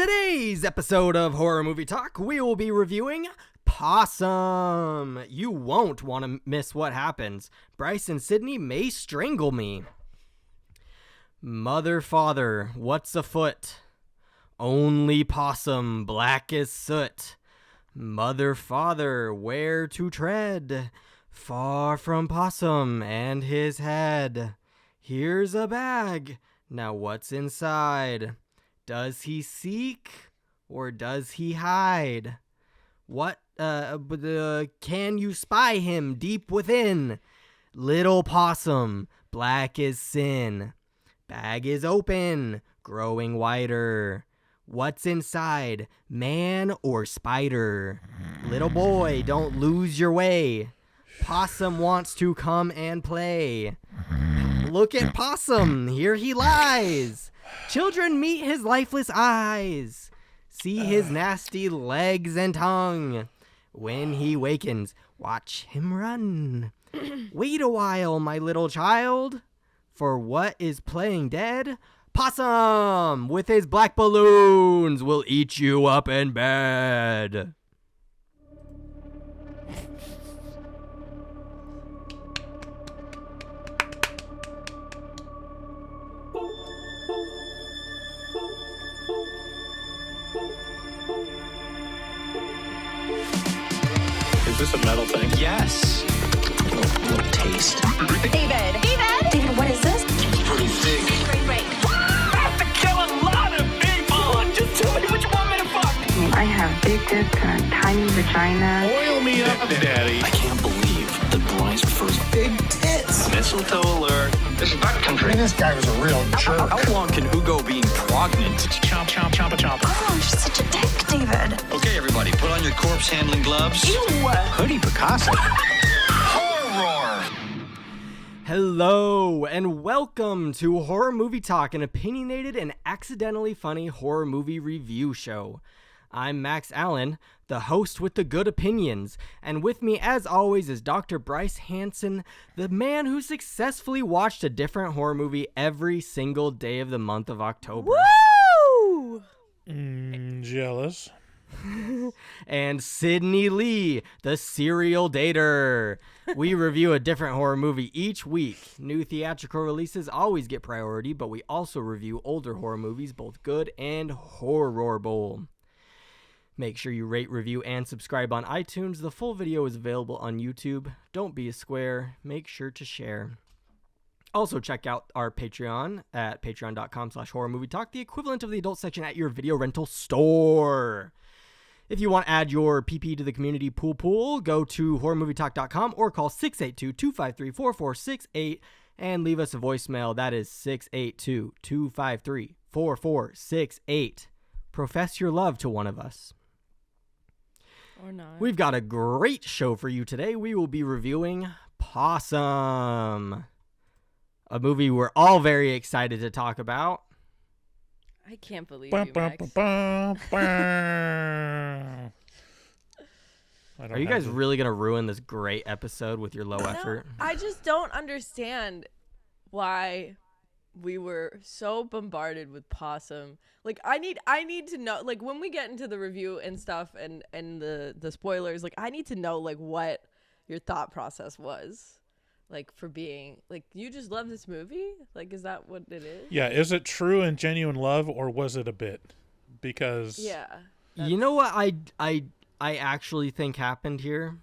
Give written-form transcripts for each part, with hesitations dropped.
today's episode of Horror Movie Talk, we will be reviewing Possum. You won't want to miss what happens. Bryce and Sydney may strangle me. Mother, father, what's afoot? Only Possum, black as soot. Mother, father, where to tread? Far from Possum and his head. Here's a bag. Now what's inside? Does he seek or does he hide? What, can you spy him deep within? Little Possum, black as sin. Bag is open, growing wider. What's inside, man or spider? Little boy, don't lose your way. Possum wants to come and play. Look at Possum, here he lies. Children meet his lifeless eyes. See his nasty legs and tongue. When he wakens, watch him run. Wait a while, my little child. For what is playing dead? Possum, with his black balloons, will eat you up in bed. Is this a metal thing? Yes. Little taste. David, what is this? Pretty thick. Great. I have to kill a lot of people! Just tell me what you want me to fuck! I have big tits and a tiny vagina. Oil me up, daddy. I can't believe that Bryce prefers big tits. Mistletoe alert. This is butt country. This guy was a real jerk. How long can Hugo being pregnant? Chomp, chomp, chomp, a chomp. Oh, you're such a dick, David. Okay, everybody, put on your corpse handling gloves. Ew. Hoodie Picasso. Horror. Hello, and welcome to Horror Movie Talk, an opinionated and accidentally funny horror movie review show. I'm Max Allen, the host with the good opinions, and with me, as always, is Dr. Bryce Hansen, the man who successfully watched a different horror movie every single day of the month of October. Woo! Jealous. And Sydney Lee, the serial dater. We review a different horror movie each week. New theatrical releases always get priority, but we also review older horror movies, both good and horrible. Make sure you rate, review, and subscribe on iTunes. The full video is available on YouTube. Don't be a square. Make sure to share. Also, check out our Patreon at patreon.com/horrormovietalk, the equivalent of the adult section at your video rental store. If you want to add your PP to the community pool, go to horrormovietalk.com or call 682-253-4468 and leave us a voicemail. That is 682-253-4468. Profess your love to one of us. Or not. We've got a great show for you today. We will be reviewing Possum, a movie we're all very excited to talk about. I can't believe you, Max. Are you guys really going to ruin this great episode with your low effort? I just don't understand why we were so bombarded with Possum. Like, I need to know, like, when we get into the review and stuff and the spoilers, like, I need to know, like, what your thought process was, like, for being, like, you just love this movie? Like, is that what it is? Yeah, is it true and genuine love, or was it a bit? Because... Yeah. You know what I actually think happened here?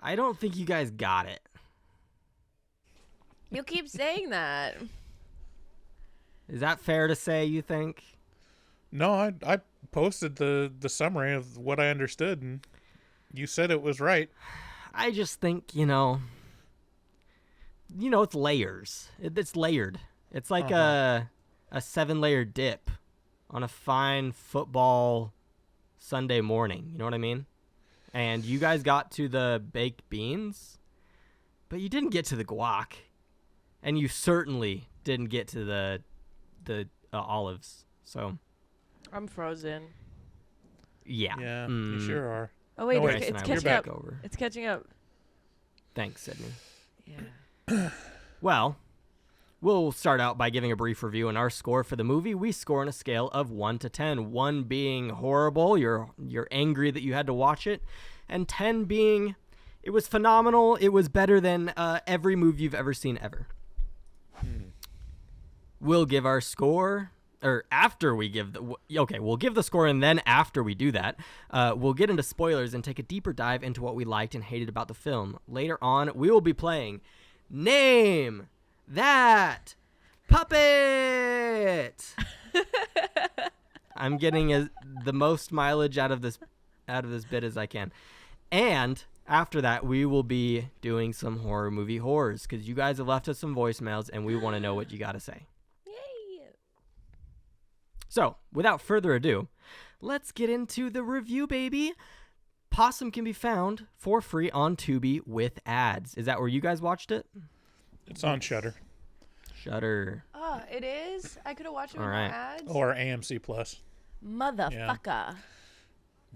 I don't think you guys got it. You keep saying that. Is that fair to say, you think? No, I posted the summary of what I understood, and you said it was right. I just think, it's layers. It's layered. It's like a 7-layer dip on a fine football Sunday morning. You know what I mean? And you guys got to the baked beans, but you didn't get to the guac. And you certainly didn't get to the olives. So I'm frozen. yeah. Yeah, you sure are. Oh, wait, No, wait. it's Bryce and I catching will up. take over. It's catching up. Thanks, Sydney. Yeah. Well, We'll start out by giving a brief review and our score for the movie. We score on a scale of 1 to 10. 1 being horrible, you're angry that you had to watch it, and 10 being it was phenomenal. It was better than every movie you've ever seen ever. We'll give our score, or after we give we'll give the score, and then after we do that, we'll get into spoilers and take a deeper dive into what we liked and hated about the film. Later on, we will be playing Name That Puppet. I'm getting the most mileage out of this bit as I can. And after that, we will be doing some horror movie horrors because you guys have left us some voicemails and we want to know what you got to say. Yay! So, without further ado, let's get into the review, baby. Possum can be found for free on Tubi with ads. Is that where you guys watched it? It's on Shudder Shudder. Oh, it is? I could have watched it with All no right. ads? or AMC Plus. Motherfucker.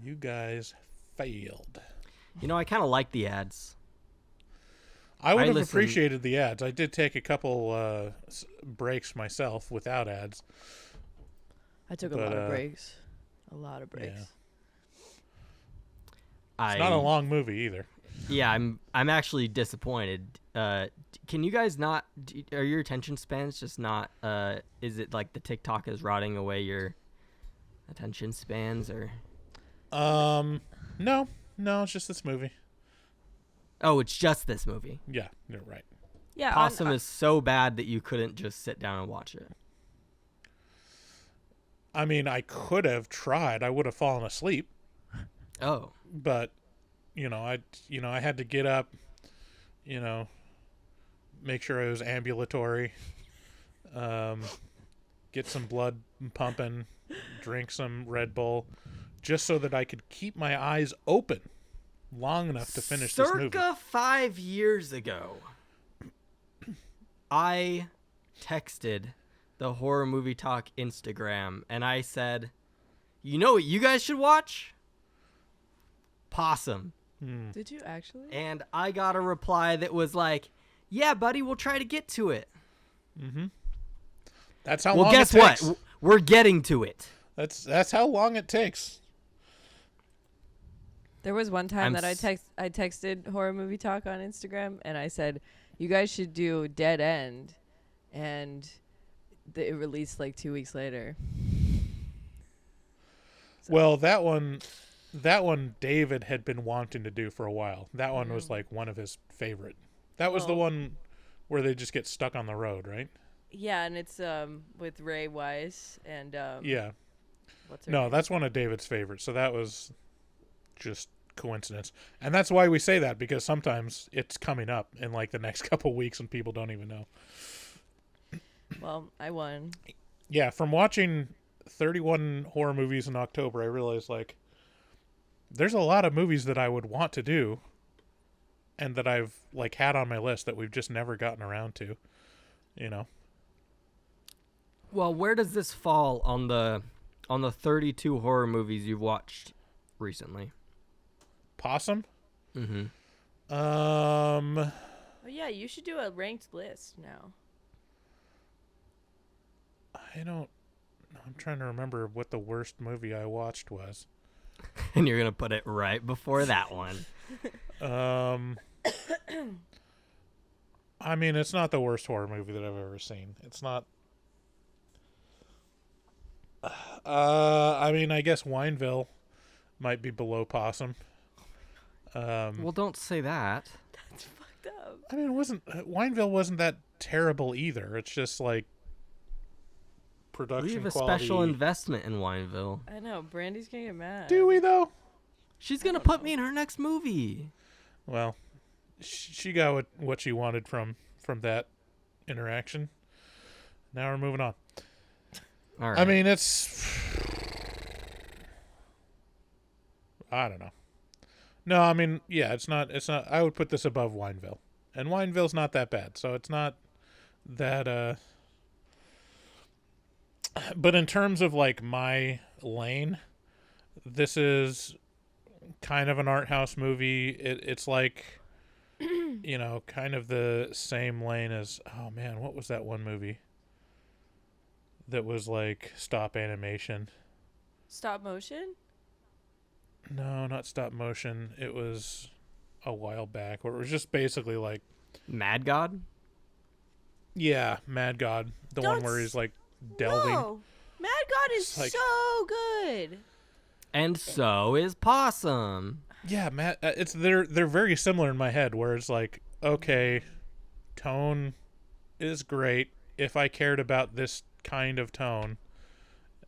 You guys failed. You know, I kind of like the ads. I would have listened- appreciated the ads. I did take a couple breaks myself without ads. I took a But, lot of breaks. A lot of breaks. yeah. It's not a long movie either. Yeah, I'm actually disappointed. Can you guys not? Are your attention spans just not? Is it like the TikTok is rotting away your attention spans, or? No, it's just this movie. Oh, it's just this movie. Yeah, you're right. Yeah, Possum is so bad that you couldn't just sit down and watch it. I mean, I could have tried. I would have fallen asleep, Oh, but I had to get up, make sure I was ambulatory, get some blood pumping, drink some Red Bull, just so that I could keep my eyes open long enough to finish this movie. circa 5 years ago, I texted the Horror Movie Talk Instagram, and I said, "You know what you guys should watch? Possum." Did you actually? And I got a reply that was like, "Yeah, buddy, we'll try to get to it." That's how Well, long guess it takes. what? We're getting to it. That's how long it takes. There was one time I'm that I texted Horror Movie Talk on Instagram, and I said, "You guys should do Dead End," and it released like 2 weeks later. Well, that one David had been wanting to do for a while. That one was like one of his favorite. That was the one where they just get stuck on the road, right? Yeah, and it's with Ray Wise and Yeah. what's her No, name? that's one of David's favorites. So that was just coincidence. And that's why we say that, because sometimes it's coming up in like the next couple weeks and people don't even know. Well, I won. Yeah, from watching 31 horror movies in October, I realized like there's a lot of movies that I would want to do and that I've like had on my list that we've just never gotten around to, Well, where does this fall on the 32 horror movies you've watched recently? Possum? Mm-hmm. Oh yeah, you should do a ranked list now. I'm trying to remember what the worst movie I watched was. And you're gonna put it right before that one. I mean, it's not the worst horror movie that I've ever seen. It's not. I mean, I guess Wineville might be below Possum. Well, don't say that. That's fucked up. I mean, Wineville wasn't that terrible either. It's just like production We have a quality. special investment in Wineville. I know. Brandy's gonna get mad. Do we though? She's gonna put me in her next movie. Well, she got what she wanted from that interaction. Now we're moving on. All right. I mean, I don't know. No, I mean, yeah, it's not. I would put this above Wineville, and Wineville's not that bad, so it's not that. But in terms of like my lane, this is kind of an art house movie. It's like you know, kind of the same lane as, oh man, what was that one movie that was like stop animation? Stop motion? No, not stop motion. It was a while back where it was just basically like, Mad God? yeah, Mad God, the one where he's like delving. No. Mad God is It's like- so good. And so is Possum. Yeah, Matt. They're very similar in my head. Where it's like, okay, tone is great. If I cared about this kind of tone,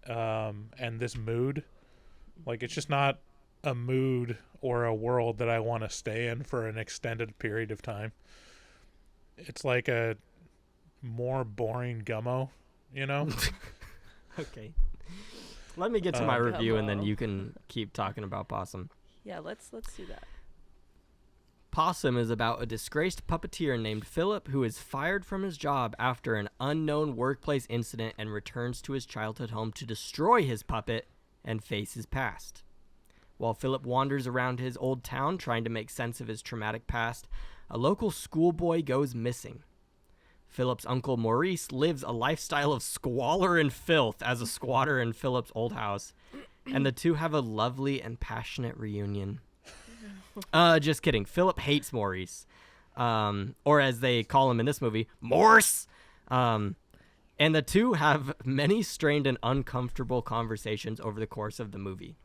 and this mood, like it's just not a mood or a world that I want to stay in for an extended period of time. It's like a more boring gummo, you know. Okay. Let me get to my review, and then Hello. you can keep talking about Possum. Yeah, let's do that. Possum is about a disgraced puppeteer named Philip who is fired from his job after an unknown workplace incident and returns to his childhood home to destroy his puppet and face his past. While Philip wanders around his old town trying to make sense of his traumatic past, a local schoolboy goes missing. Philip's uncle Maurice lives a lifestyle of squalor and filth as a squatter in Philip's old house, and the two have a lovely and passionate reunion. Just kidding. Philip hates Maurice, or as they call him in this movie, Maurice. And the two have many strained and uncomfortable conversations over the course of the movie.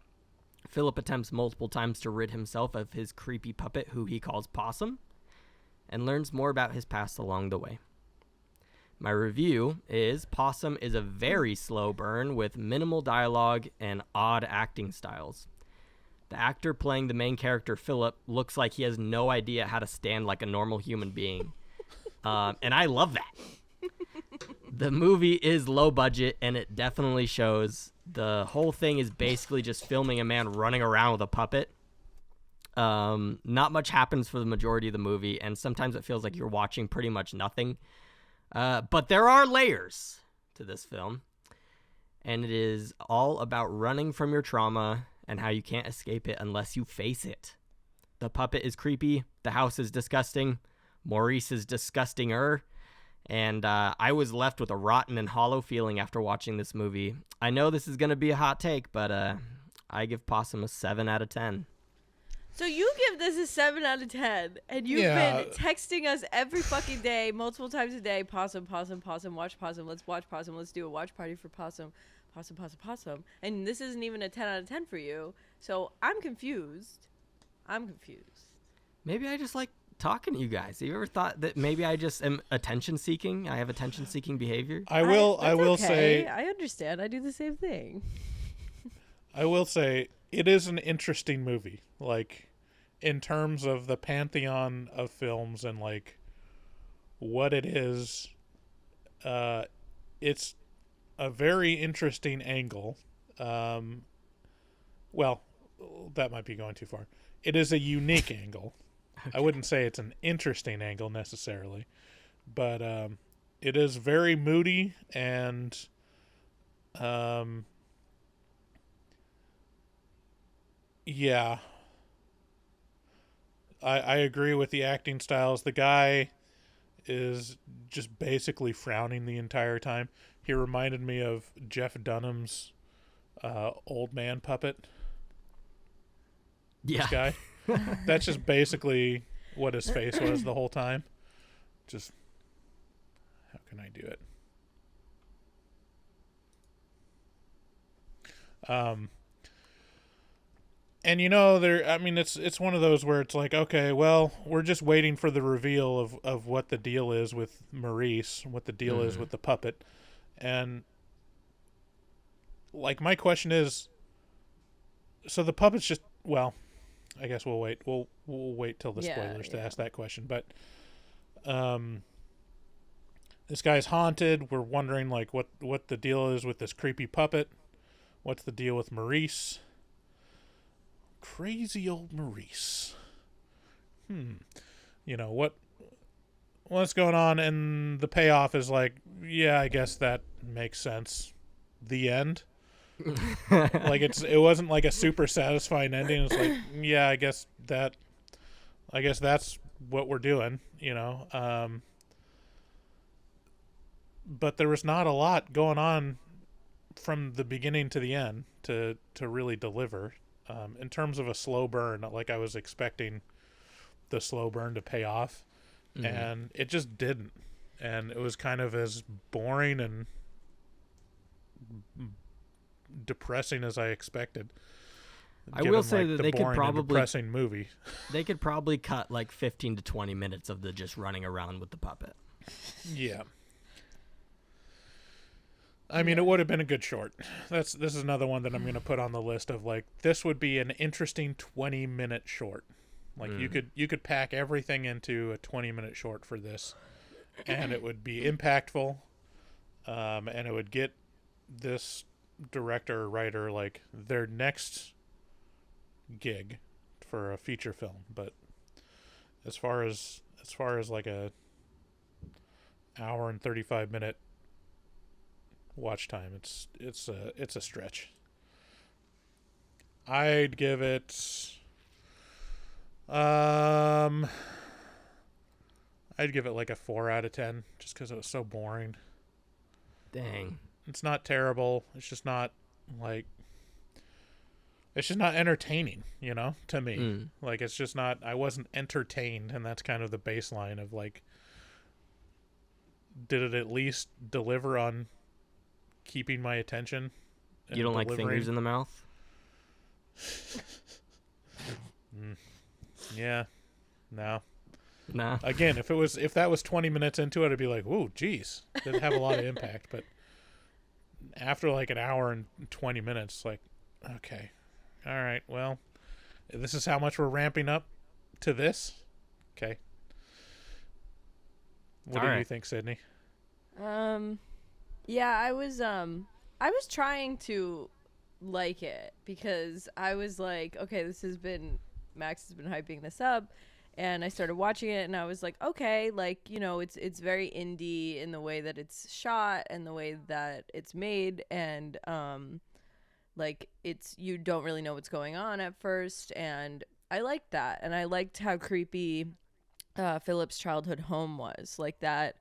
Philip attempts multiple times to rid himself of his creepy puppet, who he calls Possum, and learns more about his past along the way. My review is Possum is a very slow burn with minimal dialogue and odd acting styles. The actor playing the main character, Philip, looks like he has no idea how to stand like a normal human being. And I love that. The movie is low budget, and it definitely shows. The whole thing is basically just filming a man running around with a puppet. Not much happens for the majority of the movie, and sometimes it feels like you're watching pretty much nothing. But there are layers to this film, and it is all about running from your trauma and how you can't escape it unless you face it. The puppet is creepy, the house is disgusting, Maurice is disgustinger, and I was left with a rotten and hollow feeling after watching this movie. I know this is going to be a hot take, but I give Possum a 7 out of 10. So you give this a 7 out of 10, and you've been texting us every fucking day, multiple times a day, Possum, Possum, Possum, watch Possum, let's watch Possum, let's do a watch party for Possum, Possum, Possum, Possum. And this isn't even a 10 out of 10 for you, so I'm confused. Maybe I just like talking to you guys. Have you ever thought that maybe I just am attention-seeking? I have attention-seeking behavior? I will okay. say, I understand. I do the same thing. I will say, it is an interesting movie. Like, in terms of the pantheon of films and like what it is, it's a very interesting angle. Well, that might be going too far. It is a unique angle. Okay. I wouldn't say it's an interesting angle necessarily, but it is very moody and yeah. I agree with the acting styles. The guy is just basically frowning the entire time. He reminded me of Jeff Dunham's old man puppet. Yeah. This guy. That's just basically what his face was the whole time. Just, how can I do it? And you know, it's one of those where it's like, okay, well, we're just waiting for the reveal of what the deal is with Maurice, what the deal is with the puppet. And like my question is, so the puppet's just, well, I guess we'll wait. We'll wait till the spoilers to ask that question. But this guy's haunted. We're wondering like what the deal is with this creepy puppet. What's the deal with Maurice? Crazy old Maurice. You know, what's going on? And the payoff is like, yeah, I guess that makes sense. The end. Like it wasn't like a super satisfying ending. It's like, yeah, I guess that's what we're doing, but there was not a lot going on from the beginning to the end to really deliver in terms of a slow burn. Like I was expecting the slow burn to pay off, and it just didn't. And it was kind of as boring and depressing as I expected. I will say that they could probably depressing movie. They could probably cut like 15 to 20 minutes of the just running around with the puppet. Yeah. I mean, it would have been a good short. This is another one that I'm going to put on the list of like, this would be an interesting 20-minute short. Like you could pack everything into a 20-minute short for this, and it would be impactful, and it would get this director or writer like their next gig for a feature film. But as far as like a hour and 35-minute watch time, it's a stretch. I'd give it like a 4 out of 10 just because it was so boring. Dang. It's not terrible. It's just not entertaining, to me. Like, it's just not, I wasn't entertained, and that's kind of the baseline of like, did it at least deliver on keeping my attention? You don't like fingers in the mouth? Yeah. No. Nah. Again, if that was 20 minutes into it, I'd be like, "Whoa, geez," didn't have a lot of impact. But after like an hour and 20 minutes, like, okay, all right, well, this is how much we're ramping up to this. Okay. What do you think, Sydney? Yeah, I was trying to like it because I was like, okay, Max has been hyping this up, and I started watching it, and I was like, okay, like, it's very indie in the way that it's shot and the way that it's made, and like you don't really know what's going on at first, and I liked that, and I liked how creepy Philip's childhood home was. Like that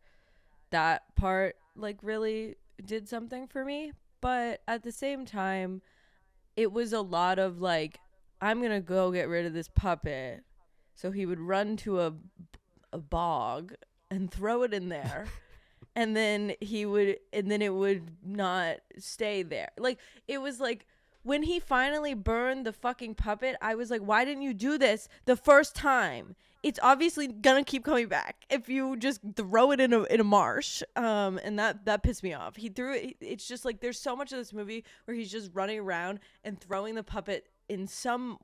part like really did something for me, but at the same time it was a lot of like, I'm gonna go get rid of this puppet, so he would run to a bog and throw it in there and then it would not stay there. Like, it was like, when he finally burned the fucking puppet, I was like, why didn't you do this the first time? It's obviously gonna keep coming back if you just throw it in a marsh. And that pissed me off. He threw it. It's just like, there's so much of this movie where he's just running around and throwing the puppet in some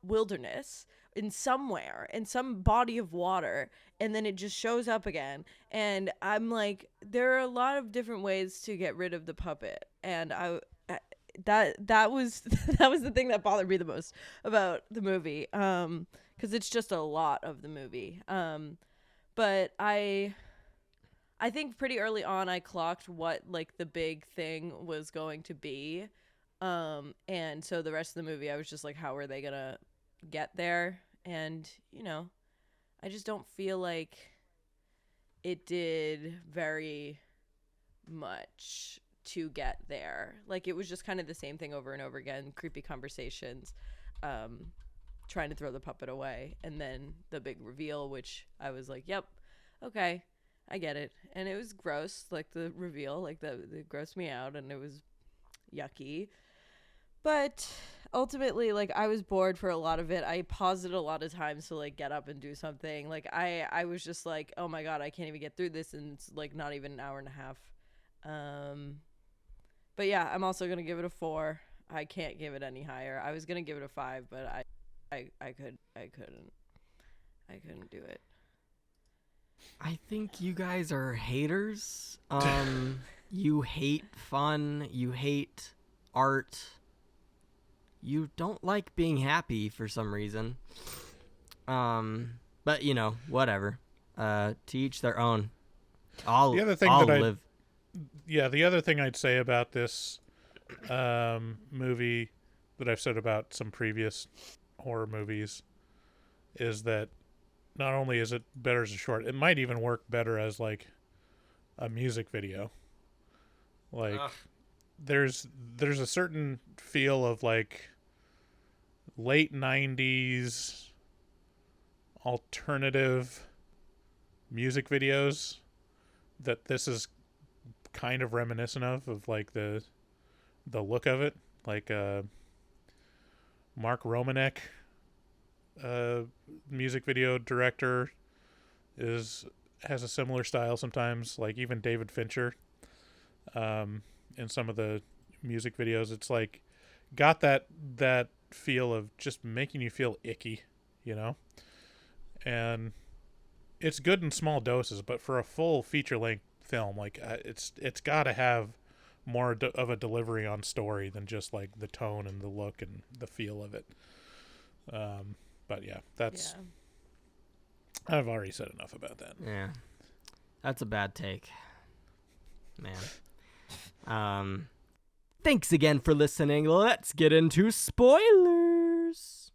wilderness, in somewhere, in some body of water, and then it just shows up again. And I'm like, there are a lot of different ways to get rid of the puppet, and that was the thing that bothered me the most about the movie, because it's just a lot of the movie. But I think pretty early on I clocked what like the big thing was going to be, and so the rest of the movie I was just like, how are they gonna get there? And I just don't feel like it did very much to get there. Like, it was just kind of the same thing over and over again. Creepy conversations, trying to throw the puppet away, and then the big reveal, which I was like, yep, okay, I get it. And it was gross, like the reveal, like it grossed me out, and it was yucky. But ultimately, like, I was bored for a lot of it. I paused it a lot of times to like get up and do something. Like, I was just like, oh my god, I can't even get through this, and it's like not even an hour and a half. But yeah, I'm also gonna give it a 4. I can't give it any higher. I was gonna give it a 5, but I couldn't do it. I think you guys are haters. You hate fun. You hate art. You don't like being happy for some reason. But whatever. To each their own. The other thing I'd say about this movie that I've said about some previous horror movies is that not only is it better as a short, it might even work better as like a music video. Like there's a certain feel of like late 90s alternative music videos that this is kind of reminiscent of like the look of it, like Mark Romanek, music video director, has a similar style sometimes. Like even David Fincher, in some of the music videos, it's like got that feel of just making you feel icky, you know. And it's good in small doses, but for a full feature length film, like it's got to have more of a delivery on story than just like the tone and the look and the feel of it. But yeah, that's I've already said enough about that. Yeah, that's a bad take, man. Thanks again for listening. Let's get into spoilers.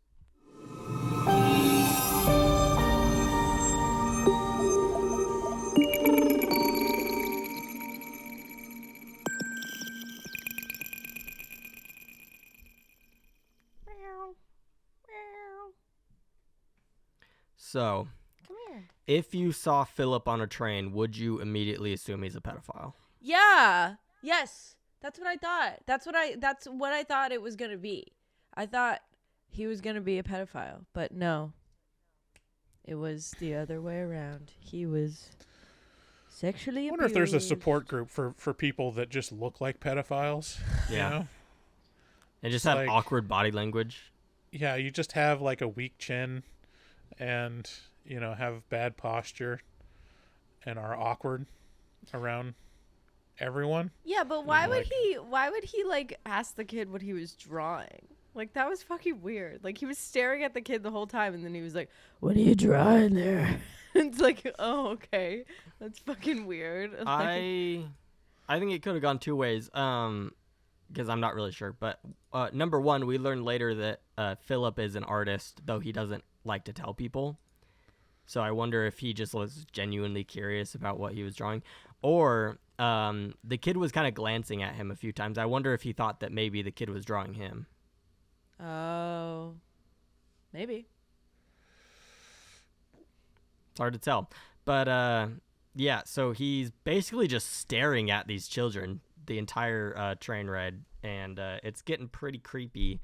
So, Come here. if you saw Philip on a train, would you immediately assume he's a pedophile? Yeah. Yes. That's what I thought. That's what I thought it was going to be. I thought he was going to be a pedophile, but no. It was the other way around. He was sexually I abused. wonder if there's a support group for people that just look like pedophiles. Yeah. You know? And just It's have like- awkward body language. Yeah, you just have like a weak chin and, you know, have bad posture and are awkward around everyone. Yeah, but why would Like- he like ask the kid what he was drawing? Like that was fucking weird. Like he was staring at the kid the whole time and then he was like, "What are you drawing there?" It's like, "Oh, okay. That's fucking weird." Like, I think it could have gone two ways. Because I'm not really sure. But number one, we learned later that Philip is an artist, though he doesn't like to tell people. So I wonder if he just was genuinely curious about what he was drawing. Or the kid was kind of glancing at him a few times. I wonder if he thought that maybe the kid was drawing him. oh. Maybe. It's hard to tell. But yeah, so he's basically just staring at these children the entire train ride, and it's getting pretty creepy,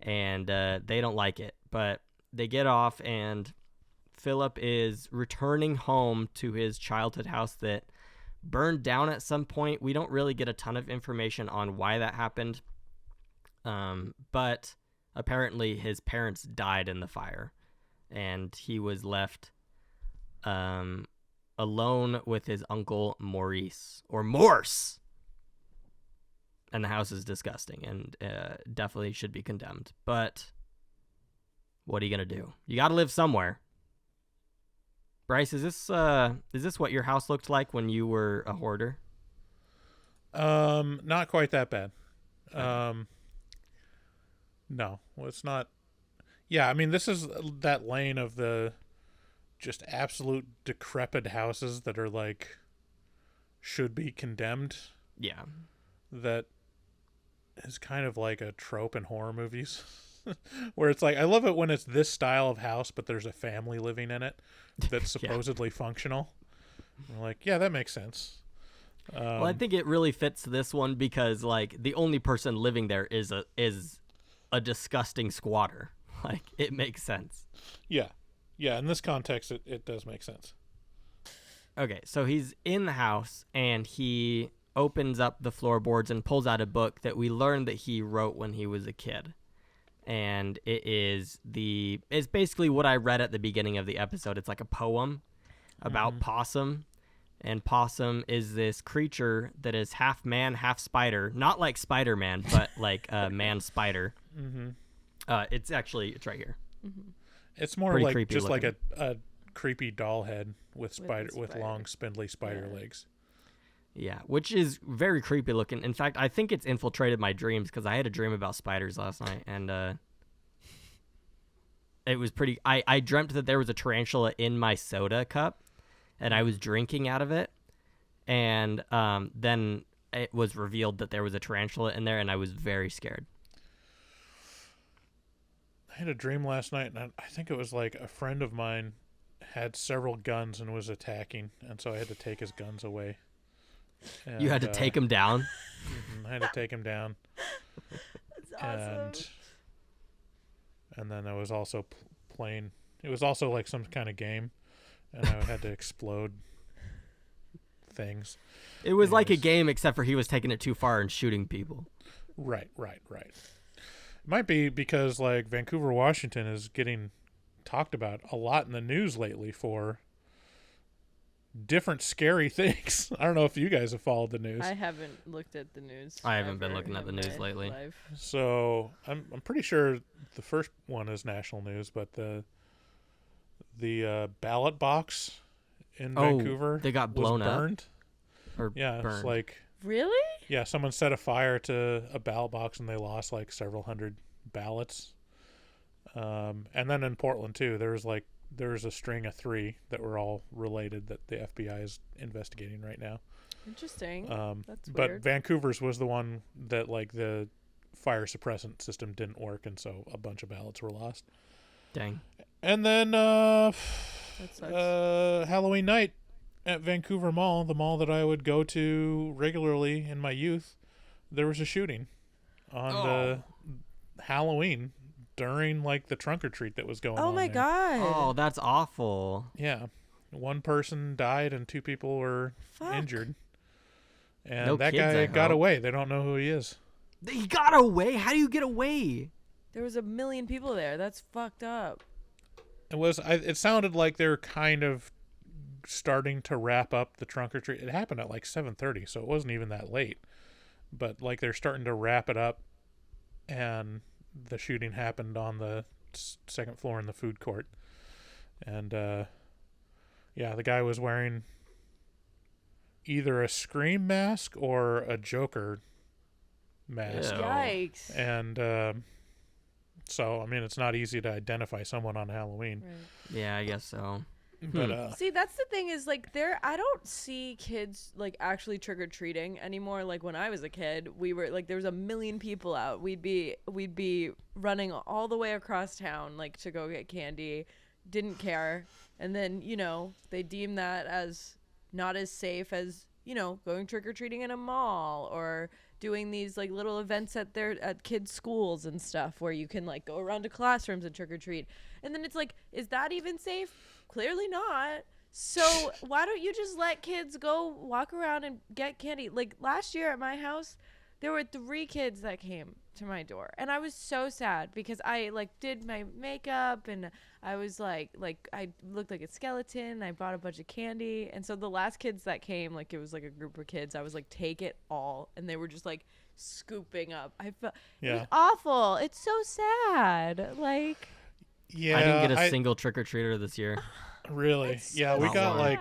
and they don't like it. But they get off, and Philip is returning home to his childhood house that burned down at some point. We don't really get a ton of information on why that happened, but apparently his parents died in the fire, and he was left alone with his uncle Maurice, or Morse. And the house is disgusting and definitely should be condemned. But what are you going to do? You got to live somewhere. Bryce, is this what your house looked like when you were a hoarder? Not quite that bad. No, well, it's not. Yeah, I mean, this is that lane of the just absolute decrepit houses that are like should be condemned. Yeah. That is kind of like a trope in horror movies. Where it's like, I love it when it's this style of house, but there's a family living in it that's supposedly functional. I'm like, yeah, that makes sense. Well, I think it really fits this one because like the only person living there is a disgusting squatter. Like it makes sense. Yeah. Yeah, in this context, it does make sense. Okay, so he's in the house and he opens up the floorboards and pulls out a book that we learned that he wrote when he was a kid. And it's basically what I read at the beginning of the episode. It's like a poem about Possum. And Possum is this creature that is half man, half spider. Not like Spider-Man, but like a man spider. Mm-hmm. It's right here. Mm-hmm. It's more Pretty like creepy just looking. like a creepy doll head with spider. long spindly spider legs. Yeah, which is very creepy looking. In fact, I think it's infiltrated my dreams because I had a dream about spiders last night, and it was pretty. I dreamt that there was a tarantula in my soda cup, and I was drinking out of it, and then it was revealed that there was a tarantula in there, and I was very scared. I had a dream last night, and I think it was like a friend of mine had several guns and was attacking, and so I had to take his guns away. And, You had to take him down? I had to take him down. That's awesome. And then I was also playing. It was also like some kind of game, and I had to explode things. It was like a game, except for he was taking it too far and shooting people. Right. It might be because like Vancouver, Washington is getting talked about a lot in the news lately for different scary things. I don't know if you guys have followed the news. I haven't looked at the news. I haven't been ever looking at the in news my lately. life. So I'm pretty sure the first one is national news, but the ballot box in Vancouver they got blown was up? burned. Or Yeah, burned. it's like Really? yeah, someone set a fire to a ballot box and they lost like several hundred ballots. And then in Portland too, there was a string of 3 that were all related that the FBI is investigating right now. Interesting. That's But weird. Vancouver's was the one that like the fire suppressant system didn't work, and so a bunch of ballots were lost. Dang. And then That sucks. Halloween night at Vancouver Mall, the mall that I would go to regularly in my youth, there was a shooting on the Halloween during like the trunk or treat that was going on. Oh my there. god. Oh, that's awful. Yeah. One person died and 2 people were Fuck. injured. And No that kids, guy I got hope. away. They don't know who he is. He got away? How do you get away? There was a million people there. That's fucked up. It sounded like they're kind of starting to wrap up the trunk or treat. It happened at like 7:30, so it wasn't even that late. But like they're starting to wrap it up, and the shooting happened on the second floor in the food court. And yeah, the guy was wearing either a Scream mask or a Joker mask. Ew. Yikes. And so I mean, it's not easy to identify someone on Halloween. Right. Yeah, I guess so. But See, that's the thing is like I don't see kids like actually trick or treating anymore. Like when I was a kid, we were like there was a million people out. We'd be running all the way across town like to go get candy. Didn't care. And then, they deem that as not as safe as, going trick or treating in a mall or doing these like little events at kids' schools and stuff where you can like go around to classrooms and trick or treat. And then it's like, is that even safe? Clearly not. So why don't you just let kids go walk around and get candy? Like last year at my house, there were 3 kids that came to my door, and I was so sad because I like did my makeup and I was like I looked like a skeleton. I bought a bunch of candy, and so the last kids that came, like it was like a group of kids, I was like, take it all, and they were just like scooping up. I felt it was awful. It's so sad. Like yeah, I didn't get a single trick-or-treater this year. Really? that's Yeah, so we got sad. like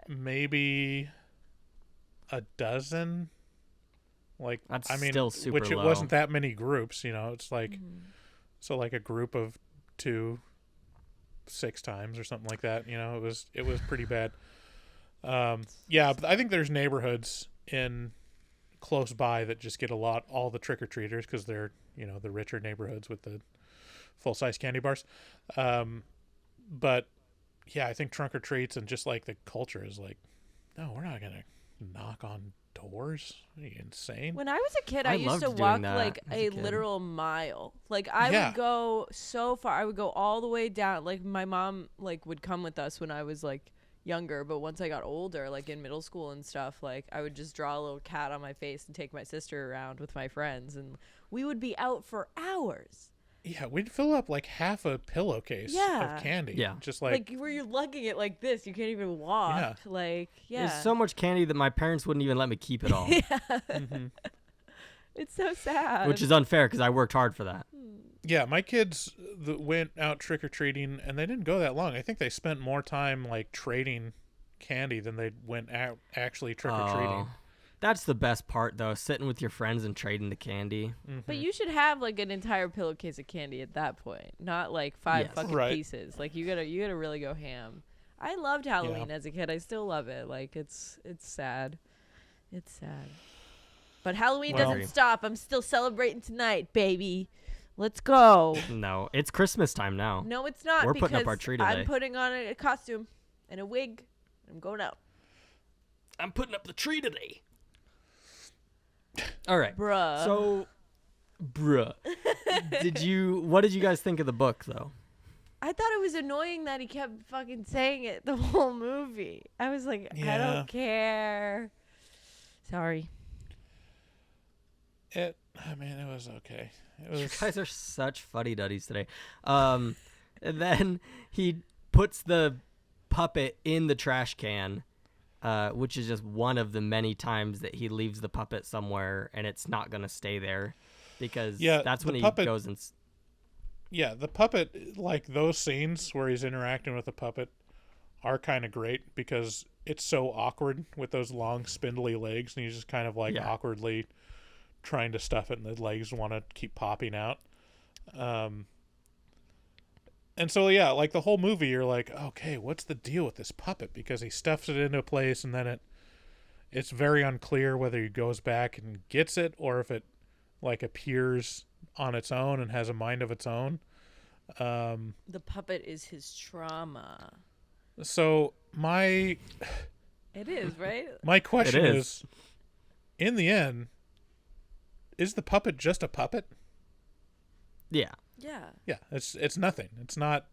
maybe a dozen. Like That's I mean, still super which it low. wasn't that many groups. It's like so like a group of 2, 6 times or something like that. It was pretty bad. Yeah, but I think there's neighborhoods in close by that just get all the trick or treaters because they're the richer neighborhoods with the full size candy bars. But yeah, I think trunk or treats and just like the culture is like, no, we're not gonna knock on doors. Are you insane? when I was a kid, I used loved to doing walk that like as a a kid. literal mile. Like I Yeah. would go so far. I would go all the way down. Like my mom like would come with us when I was like younger, but once I got older, like in middle school and stuff, like I would just draw a little cat on my face and take my sister around with my friends, and we would be out for hours. Yeah, we'd fill up like half a pillowcase Yeah. of candy. Yeah. Just Like where you're lugging it like this, you can't even walk. Yeah. Like yeah, There's so much candy that my parents wouldn't even let me keep it all, it's so sad. which is unfair because I worked hard for that. yeah, my kids went out trick or treating, and they didn't go that long. I think they spent more time like trading candy than they went out actually trick or treating. Oh, That's the best part, though, sitting with your friends and trading the candy. But you should have like an entire pillowcase of candy at that point, not like five Yes. fucking Right. pieces. Like you gotta really go ham. I loved Halloween as a kid. I still love it. Like it's sad. It's sad. But Halloween Well- doesn't stop. I'm still celebrating tonight, baby. Let's go. No, it's Christmas time now. No, it's not. We're because putting up our tree today. I'm putting on a costume and a wig. I'm going out. I'm putting up the tree today. All right. Bruh. So, what did you guys think of the book, though? I thought it was annoying that he kept fucking saying it the whole movie. I was like, I Yeah. don't care. Sorry. It was okay. It You was. guys are such fuddy-duddies today. And then he puts the puppet in the trash can, which is just one of the many times that he leaves the puppet somewhere and it's not going to stay there because that's when the he puppet- goes and... Yeah, the puppet, like those scenes where he's interacting with the puppet are kind of great because it's so awkward with those long spindly legs and he's just kind of like Yeah. awkwardly trying to stuff it and the legs want to keep popping out. And so, yeah, like the whole movie, you're like, okay, what's the deal with this puppet? Because he stuffs it into a place and then it's very unclear whether he goes back and gets it or if it like appears on its own and has a mind of its own. The puppet is his trauma. So It is, right? my question It is, in the end, is the puppet just a puppet? Yeah. Yeah. Yeah, it's nothing. It's not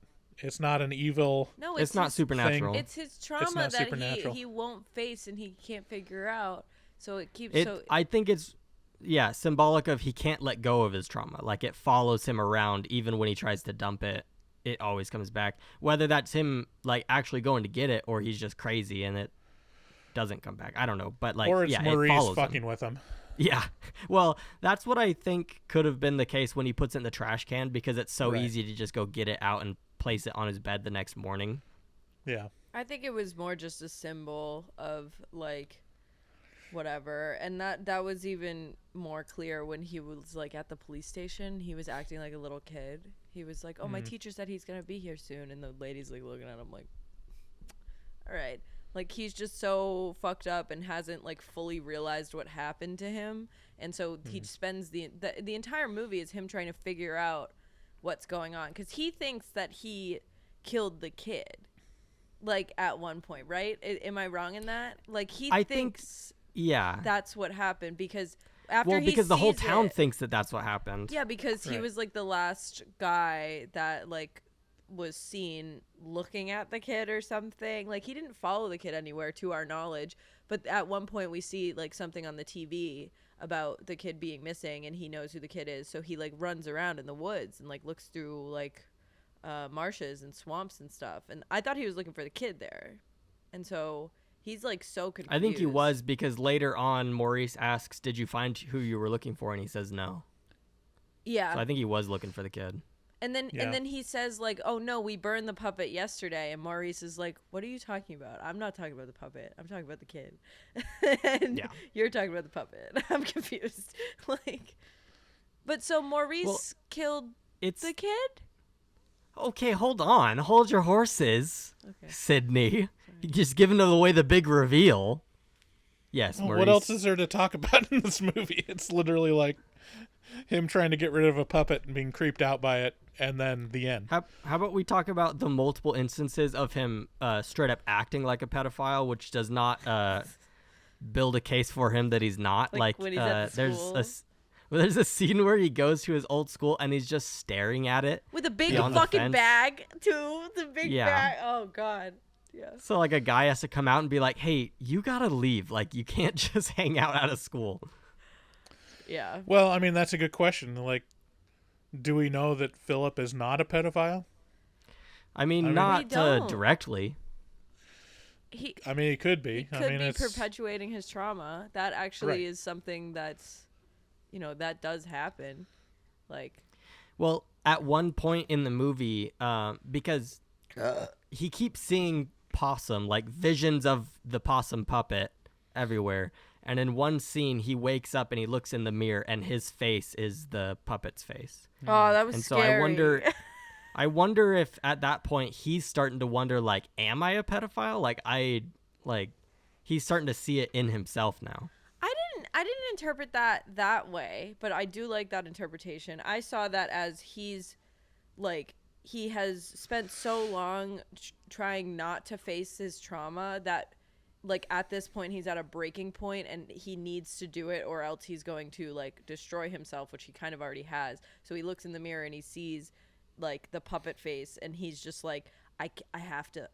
an evil. No, It's not his, supernatural. It's his trauma not that supernatural. he won't face and he can't figure out. So it keeps I think it's symbolic of he can't let go of his trauma. Like it follows him around even when he tries to dump it. It always comes back. Whether that's him like actually going to get it or he's just crazy and it doesn't come back. I don't know, but like or it's it Maurice follows fucking him. with him. Yeah. Well, that's what I think could have been the case when he puts it in the trash can because it's so Right. easy to just go get it out and place it on his bed the next morning. Yeah. I think it was more just a symbol of like whatever, and that was even more clear when he was like at the police station. He was acting like a little kid. He was like, "Oh, my teacher said he's gonna be here soon," and the lady's like looking at him like, "All right." Like he's just so fucked up and hasn't like fully realized what happened to him, and so he spends the entire movie is him trying to figure out what's going on because he thinks that he killed the kid, like at one point, right? Am I wrong in that? Like I think- thinks Yeah. that's what happened because after Well, he because the whole sees town it- thinks that that's what happened. yeah, because he Right. was like the last guy that like was seen looking at the kid or something. Like he didn't follow the kid anywhere to our knowledge, but at one point we see like something on the TV about the kid being missing and he knows who the kid is, so he like runs around in the woods and like looks through like marshes and swamps and stuff, and I thought he was looking for the kid there, and so he's like so confused. I think he was because later on Maurice asks, "Did you find who you were looking for?" and he says no. Yeah. So I think he was looking for the kid. And then Yeah. and then he says like, "Oh no, we burned the puppet yesterday." And Maurice is like, "What are you talking about? I'm not talking about the puppet. I'm talking about the kid." And Yeah. you're talking about the puppet. I'm confused. Like, but so Maurice killed It's the kid? okay. Hold on. Hold your horses, Okay. Sydney. You're just giving away the big reveal. Yes, Well, Maurice. what else is there to talk about in this movie? It's literally like him trying to get rid of a puppet and being creeped out by it, and then the end. How about we talk about the multiple instances of him straight up acting like a pedophile, which does not build a case for him that he's not. Like when he's at the school? There's a scene where he goes to his old school and he's just staring at it. With a big Beyond the fucking fence. bag, too. The big Yeah. bag. Oh god. Yeah. So like a guy has to come out and be like, "Hey, you gotta leave. Like you can't just hang out of school." Yeah. Well, I mean, that's a good question. Like, do we know that Philip is not a pedophile? I mean, mean- not We don't. directly. He I mean, he could be. could I mean, be it's perpetuating his trauma. That actually Right. is something that's, that does happen. Like, Well, at one point in the movie, because he keeps seeing Possum, like visions of the Possum puppet everywhere. And in one scene, he wakes up and he looks in the mirror, and his face is the puppet's face. Oh, that was And scary. so I wonder if at that point he's starting to wonder, like, am I a pedophile? He's starting to see it in himself now. I didn't interpret that way, but I do like that interpretation. I saw that as he's like he has spent so long trying not to face his trauma that like at this point he's at a breaking point and he needs to do it or else he's going to like destroy himself, which he kind of already has. So he looks in the mirror and he sees like the puppet face and he's just like, I have to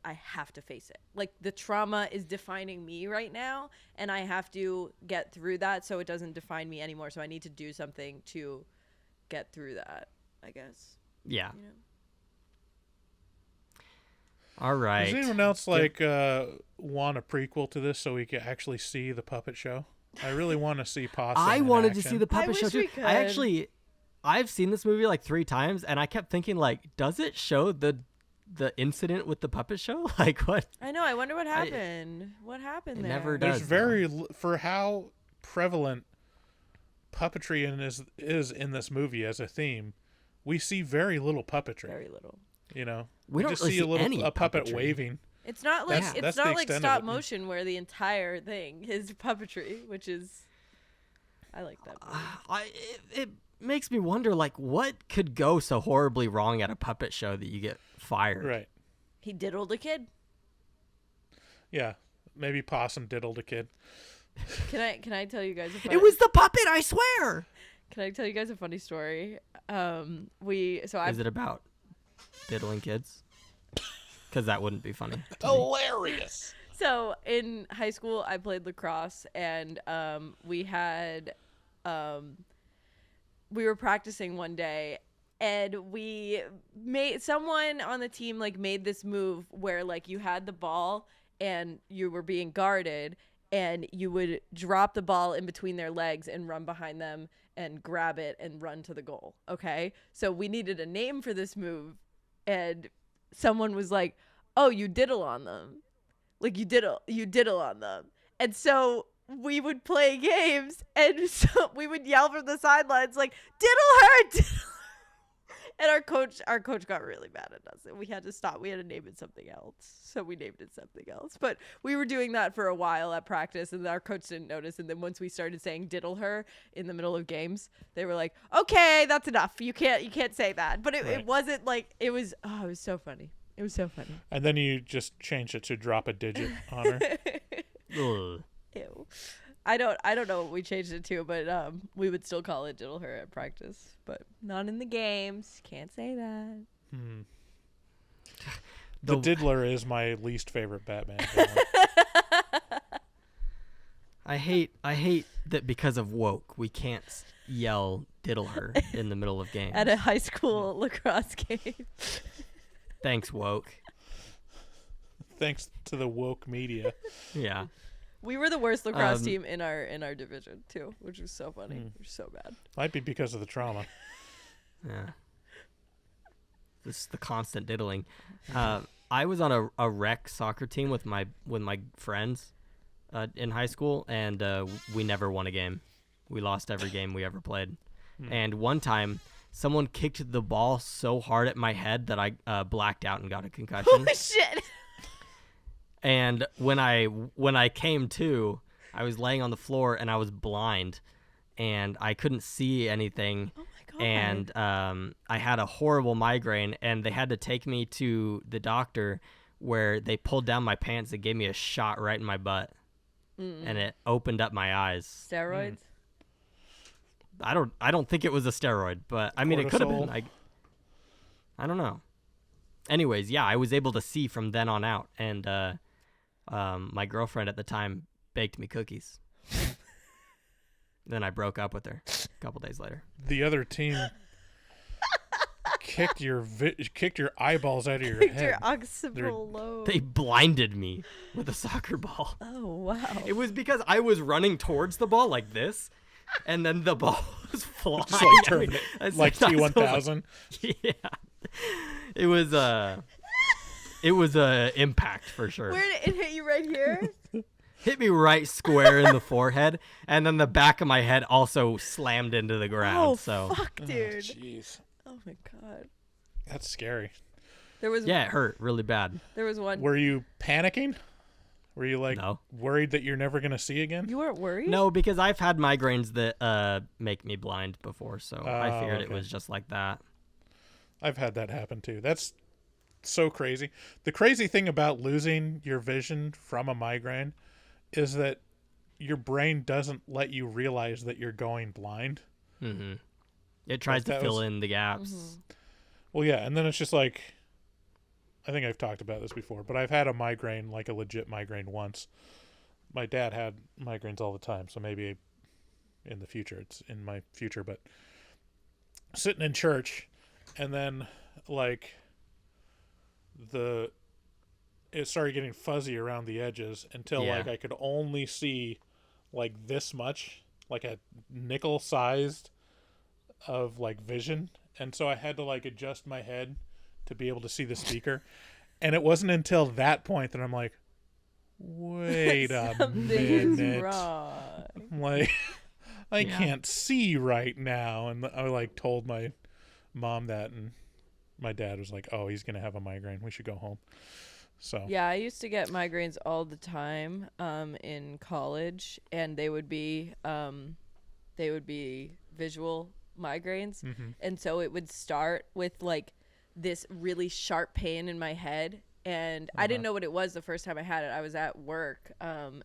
face it. Like the trauma is defining me right now and I have to get through that so it doesn't define me anymore. So I need to do something to get through that, I guess. Yeah. You know? All right. Does anyone else want a prequel to this so we can actually see the puppet show? I really want to see Possum. I in wanted to action. see the puppet I show wish too. we could. I've seen this movie like 3 times, and I kept thinking, like, does it show the incident with the puppet show? Like, what? I know. I wonder what happened. What happened It there? never There's does. for how prevalent puppetry is in this movie as a theme. We see very little puppetry. Very little. You know, We don't just really see any a puppet puppetry. waving. It's not like That's it's the not like extent of stop it. motion where the entire thing is puppetry, which is I like that. movie. It makes me wonder, like, what could go so horribly wrong at a puppet show that you get fired? Right. He diddled a kid. Yeah. Maybe Possum diddled a kid. Can I tell you guys a funny, It was the puppet, I swear. Can I tell you guys a funny story? I Is it about diddling kids? Because that wouldn't be funny. Hilarious. So in high school, I played lacrosse, and we had we were practicing one day, and someone on the team like made this move where like you had the ball and you were being guarded, and you would drop the ball in between their legs and run behind them and grab it and run to the goal. Okay, so we needed a name for this move, and someone was like, "Oh, you diddle on them." Like you diddle on them. And so we would play games and so we would yell from the sidelines like, diddle her. And our coach got really mad at us and we had to stop. We had to name it something else. So we named it something else. But we were doing that for a while at practice and our coach didn't notice. And then once we started saying diddle her in the middle of games, they were like, okay, that's enough. You can't say that. But it wasn't like, it was so funny. It was so funny. And then you just changed it to drop a digit on her. Ugh. Ew. I don't know what we changed it to, but we would still call it diddle her at practice, but not in the games. Can't say that. The Diddler is my least favorite Batman villain. I hate that because of woke, we can't yell diddle her in the middle of games. At a high school lacrosse game. Thanks, woke. Thanks to the woke media. Yeah. We were the worst lacrosse team in our division too, which was so funny. It was so bad. Might be because of the trauma. Yeah. This is the constant diddling. I was on a rec soccer team with my friends in high school, and we never won a game. We lost every game we ever played. And one time, someone kicked the ball so hard at my head that I blacked out and got a concussion. Oh shit! And when I came to, I was laying on the floor and I was blind, and I couldn't see anything. Oh my god! And I had a horrible migraine, and they had to take me to the doctor, where they pulled down my pants and gave me a shot right in my butt, and it opened up my eyes. Steroids. I don't think it was a steroid, but I mean, it could have been. I don't know. Anyways, yeah, I was able to see from then on out, and my girlfriend at the time baked me cookies. Then I broke up with her a couple days later. The other team kicked your eyeballs out of your Your head. occipital lobe. They blinded me with a soccer ball. Oh wow! It was because I was running towards the ball like this, and then the ball was flying. Just like at me. turned like T1000. Yeah, it was a impact for sure. Where did it hit you? Right here? hit me right square in the forehead, and then the back of my head also slammed into the ground. Oh, so fuck, dude. Jeez. Oh, my God. That's scary. There was yeah, it hurt really bad. There was one. Were you panicking? Were you like No. worried that you're never going to see again? You weren't worried? No, because I've had migraines that make me blind before, so I figured it okay. was just like that. I've had that happen too. That's so crazy. The crazy thing about losing your vision from a migraine is that your brain doesn't let you realize that you're going blind. Mm-hmm. It tries to fill in the gaps. Mm-hmm. Well, yeah, and then it's just like, I think I've talked about this before, but I've had a migraine, like a legit migraine once. My dad had migraines all the time, so maybe in the future, it's in my future, but sitting in church, and then like it started getting fuzzy around the edges until like I could only see like this much, like a nickel sized of like vision, and so I had to like adjust my head to be able to see the speaker. And it wasn't until that point that I'm like, wait a Something is minute. wrong. I'm like, I can't see right now. And I like told my mom that, and my dad was like, oh, he's going to have a migraine. We should go home. So Yeah, I used to get migraines all the time in college, and they would be visual migraines. Mm-hmm. And so it would start with like this really sharp pain in my head, and I didn't know what it was the first time I had it. I was at work,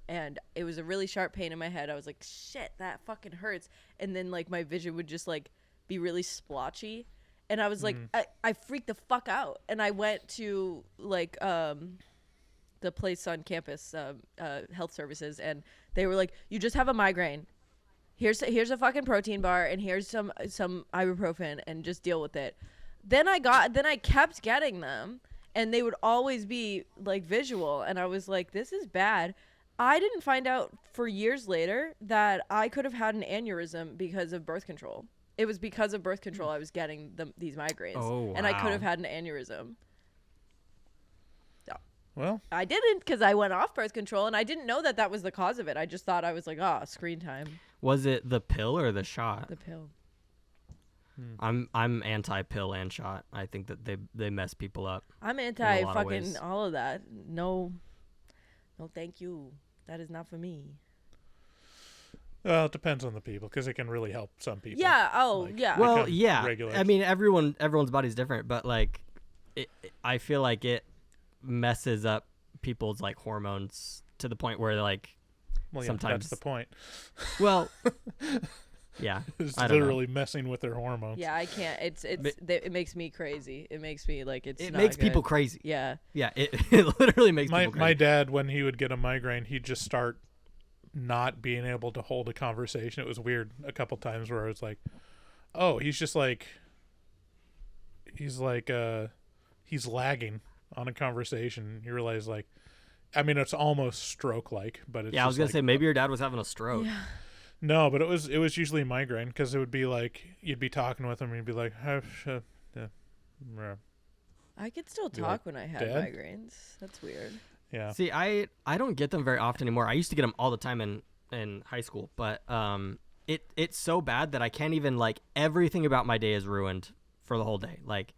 and it was a really sharp pain in my head. I was like, shit, that fucking hurts. And then like my vision would just like be really splotchy, and I was like, I freaked the fuck out, and I went to like the place on campus, health services, and they were like, you just have a migraine. Here's a fucking protein bar, and here's some ibuprofen, and just deal with it. Then I kept getting them, and they would always be like visual, and I was like, this is bad. I didn't find out for years later that I could have had an aneurysm because of birth control. It was because of birth control I was getting these migraines. Oh, and I could wow. have had an aneurysm. So well, I didn't, because I went off birth control, and I didn't know that was the cause of it. I just thought I was like, screen time. Was it the pill or the shot? The pill. I'm anti-pill and shot. I think that they mess people up. I'm lot anti of fucking ways. all of that. No, thank you. That is not for me. well, it depends on the people, because it can really help some people. Yeah. Oh, Like, yeah. Well, become yeah. regular. I mean, everyone's body's different, but like, I feel like it messes up people's like hormones to the point where like, well, yeah, sometimes that's the point. well, yeah, It's I don't know. literally messing with their hormones. Yeah, I can't. It makes me crazy. It makes me like it's. It not makes good. people crazy. Yeah. Yeah, it literally makes people crazy. My dad, when he would get a migraine, he'd just start not being able to hold a conversation. It was weird a couple times where I was like, oh, he's lagging on a conversation. You realize, like, I mean, it's almost stroke-like, but it's Yeah, I was gonna like, say maybe your dad was having a stroke. Yeah. no, but it was usually migraine, because it would be like you'd be talking with him and you'd be like, I could still Be talk like, when I had "Dad?" migraines. That's weird. yeah. See, I don't get them very often anymore. I used to get them all the time in high school, but it's so bad that I can't even, like, everything about my day is ruined for the whole day. Like,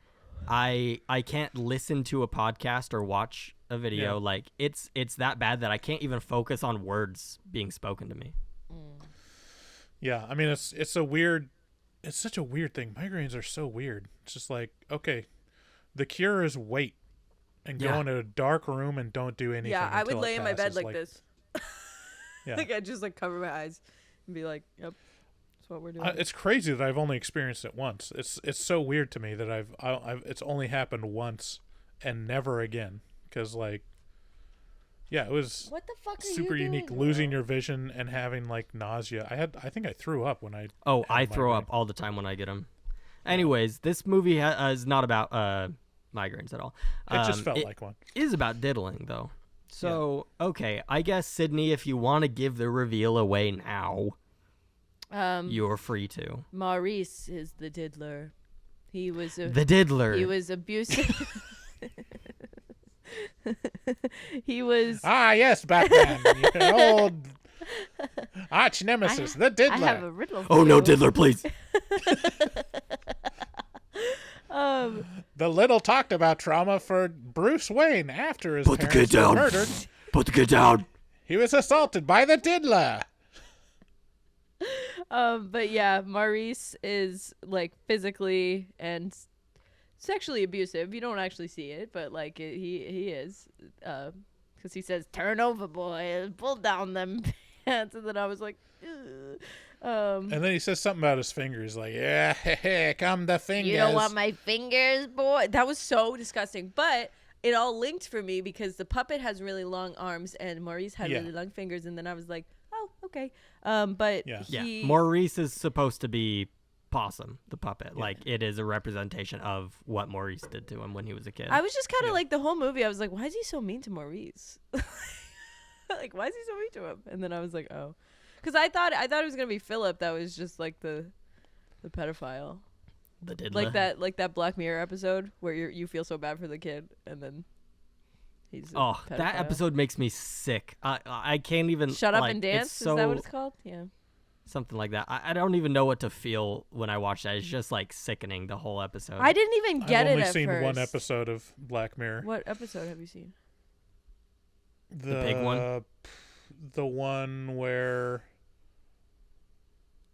I can't listen to a podcast or watch a video. Yeah. Like, it's that bad that I can't even focus on words being spoken to me. Yeah, I mean, it's such a weird thing. Migraines are so weird. It's just like, okay, the cure is wait and go Yeah. into a dark room and don't do anything. Yeah, I would until lay it in my bed passes. like this. Yeah. Like I just like cover my eyes and be like, "Yep, that's what we're doing." It's crazy that I've only experienced it once. It's so weird to me that I've it's only happened once and never again. Because like, yeah, it was What the fuck are super you unique. doing, Losing bro? your vision and having like nausea. I think I threw up when I. Oh, had I a throw migraine. up all the time when I get them. Anyways, this movie is not about migraines at all. It just felt like one. It is about diddling, though. So, okay, I guess, Sydney, if you want to give the reveal away now, you're free to. Maurice is the diddler. He was The diddler. He was abusive. he was. Ah, yes, Batman. Your old arch nemesis, the I have a Diddler. riddle. Oh for no, you. Diddler, please. The little talked about trauma for Bruce Wayne after his Put the parents kid were down. murdered. Put the kid down. He was assaulted by the Diddler. But yeah, Maurice is like physically and sexually abusive. You don't actually see it, but like he is, because he says, "Turn over, boy, pull down them pants," and then I was like, ugh. And then he says something about his fingers, like, "Yeah, here come the fingers." You don't want my fingers, boy. That was so disgusting, but it all linked for me because the puppet has really long arms and Maurice had Yeah. really long fingers, and then I was like, oh, okay. But Yeah. Yeah, he, Maurice is supposed to be Possum, the puppet. Like, it is a representation of what Maurice did to him when he was a kid. I was just kind of like the whole movie. I was like, why is he so mean to Maurice? Like, why is he so mean to him? And then I was like, oh, because I thought it was gonna be Philip. That was just like the pedophile, the Diddler. like that Black Mirror episode where you feel so bad for the kid, and then he's a Oh, that pedophile. episode makes me sick. I can't even. Shut Up like, and Dance. It's so, Is that what it's called? Yeah. something like that. I don't even know what to feel when I watch that. It's just like sickening, the whole episode. I didn't even get I've only it at seen first. one episode of Black Mirror. What episode have you seen? The big one? The one where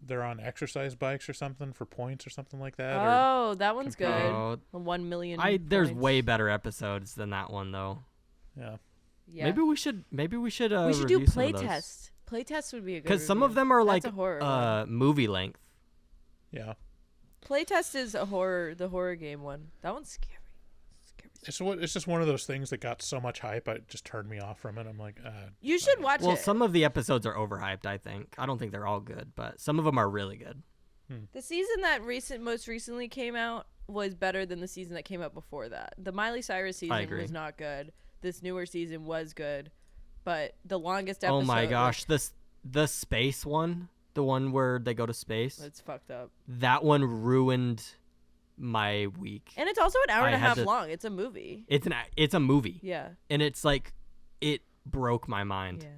they're on exercise bikes or something for points or something like that. Oh, that one's good. Oh, 1 million. there's points. way better episodes than that one though. Yeah. Yeah. Maybe we should we should do review some of those. playtest. Playtest would be a good. Because some of review. them are That's like a horror one. movie length. Yeah. Playtest is a horror. The horror game one. That one's scary. It's just one of those things that got so much hype, it just turned me off from it. I'm like, You should watch Well, it. some of the episodes are overhyped, I think. I don't think they're all good, but some of them are really good. The season that most recently came out was better than the season that came out before that. The Miley Cyrus season agree. was not good. This newer season was good, but the longest episode. Oh my gosh, the space one, the one where they go to space, It's fucked up. that one ruined my week. And it's also an hour I and a had half to- long. It's a movie. It's a movie, Yeah. and it's like it broke my mind. Yeah.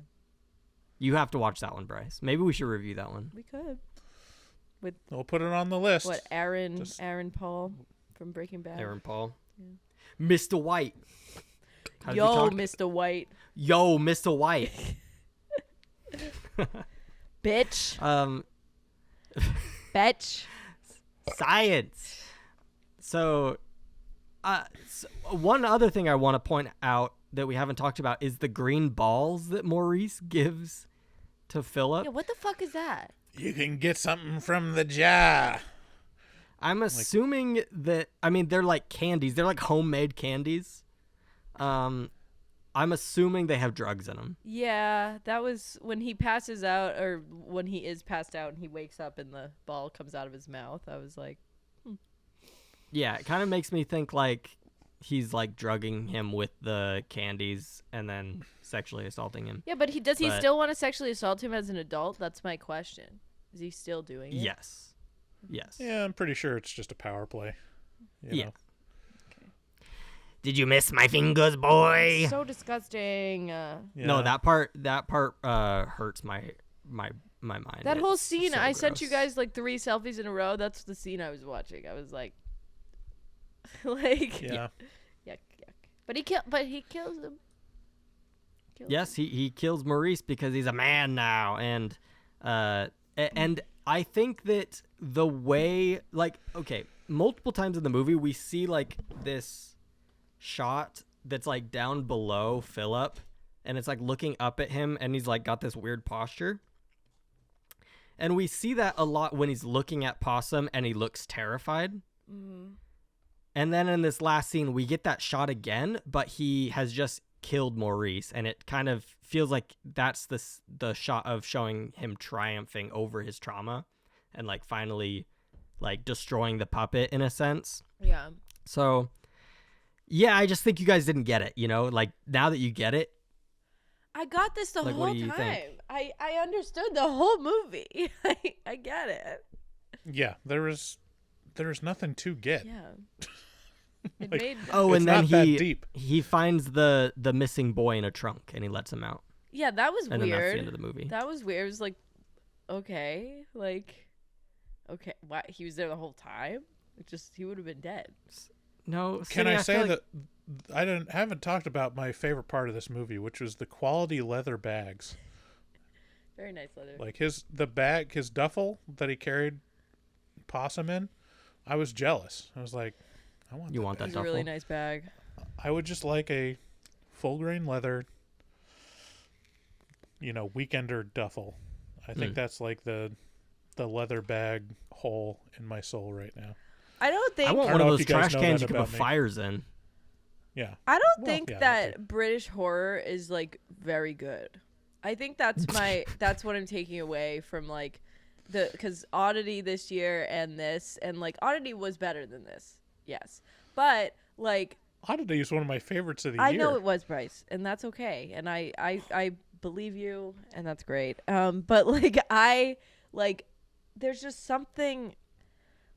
You have to watch that one, Bryce. Maybe we should review that one. We could. we'll put it on the list. What, Aaron Just- Aaron Paul from Breaking Bad? Aaron Paul, Mr. White. How'd you Yo, talk? Mr. White. Yo, Mr. White. Bitch. Bitch. Science. So, one other thing I want to point out that we haven't talked about is the green balls that Maurice gives to Philip. Yeah, what the fuck is that? You can get something from the jar. I'm assuming that, I mean, they're like candies. They're like homemade candies. I'm assuming they have drugs in them. Yeah, that was when he passes out, or when he is passed out and he wakes up and the ball comes out of his mouth. I was like, Yeah, it kind of makes me think like he's like drugging him with the candies and then sexually assaulting him. yeah, but does he But- still want to sexually assault him as an adult? That's my question. Is he still doing it? Yes. Yes. Yeah, I'm pretty sure it's just a power play. You Yeah. know. Did you miss my fingers, boy? So disgusting. Yeah. No, that part hurts my mind. That whole It's scene, so I sent you gross. guys like 3 selfies in a row. That's the scene I was watching. I was like, like, Yeah. yuck, yuck. But he kills him. Yes, he kills Maurice because he's a man now, and I think that the way, like, okay, multiple times in the movie we see like this shot that's like down below Philip, and it's like looking up at him, and he's like got this weird posture, and we see that a lot when he's looking at Possum and he looks terrified. And then in this last scene we get that shot again, but he has just killed Maurice, and it kind of feels like that's the shot of showing him triumphing over his trauma and like finally like destroying the puppet in a sense. Yeah. So yeah, I just think you guys didn't get it, you know? Like, now that you get it, I got this the Like, what whole do you time. think? I understood the whole movie. I get it. Yeah, there's nothing to get. Yeah. It Like, made Oh, It's and then not that deep. he finds the missing boy in a trunk and he lets him out. yeah, that was And weird. then that's the end of the movie. That was weird. It was like, okay, why he was there the whole time? It just he would have been dead. No, Can Sydney, I feel say like- that haven't talked about my favorite part of this movie, which was the quality leather bags. Very nice leather. Like his duffel that he carried Possum in. I was jealous. I was like, I want. You that want bag. that It's a really duffel? nice bag. I would just like a full grain leather, weekender duffel. I think that's like the leather bag hole in my soul right now. I don't think I want I one don't of know those if you guys trash know cans that you can put about me. fires in. Yeah. I don't Well, think yeah, that that British horror is like very good. I think that's that's what I'm taking away from like because Oddity this year and this and like Oddity was better than this. Yes. But like Oddity is one of my favorites of the I year. know it was Bryce, and that's okay. And I believe you, and that's great. But there's just something.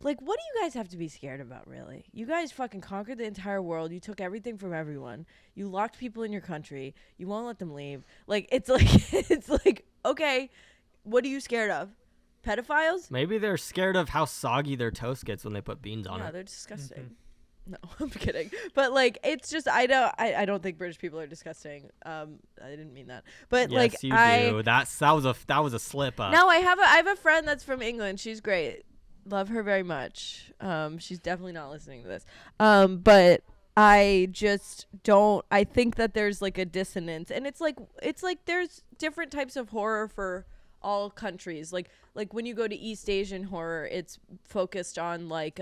Like, what do you guys have to be scared about, really? You guys fucking conquered the entire world. You took everything from everyone. You locked people in your country. You won't let them leave. Like, it's like, okay, what are you scared of? Pedophiles? Maybe they're scared of how soggy their toast gets when they put beans on Yeah, it. they're disgusting. No, I'm kidding. But like, it's just I don't think British people are disgusting. I didn't mean that. But Yes, like, you do. That was a slip up. No, I have a friend that's from England. She's great. Love her very much. She's definitely not listening to this. But I just don't. I think that there's like a dissonance, and it's like there's different types of horror for all countries. Like when you go to East Asian horror, it's focused on like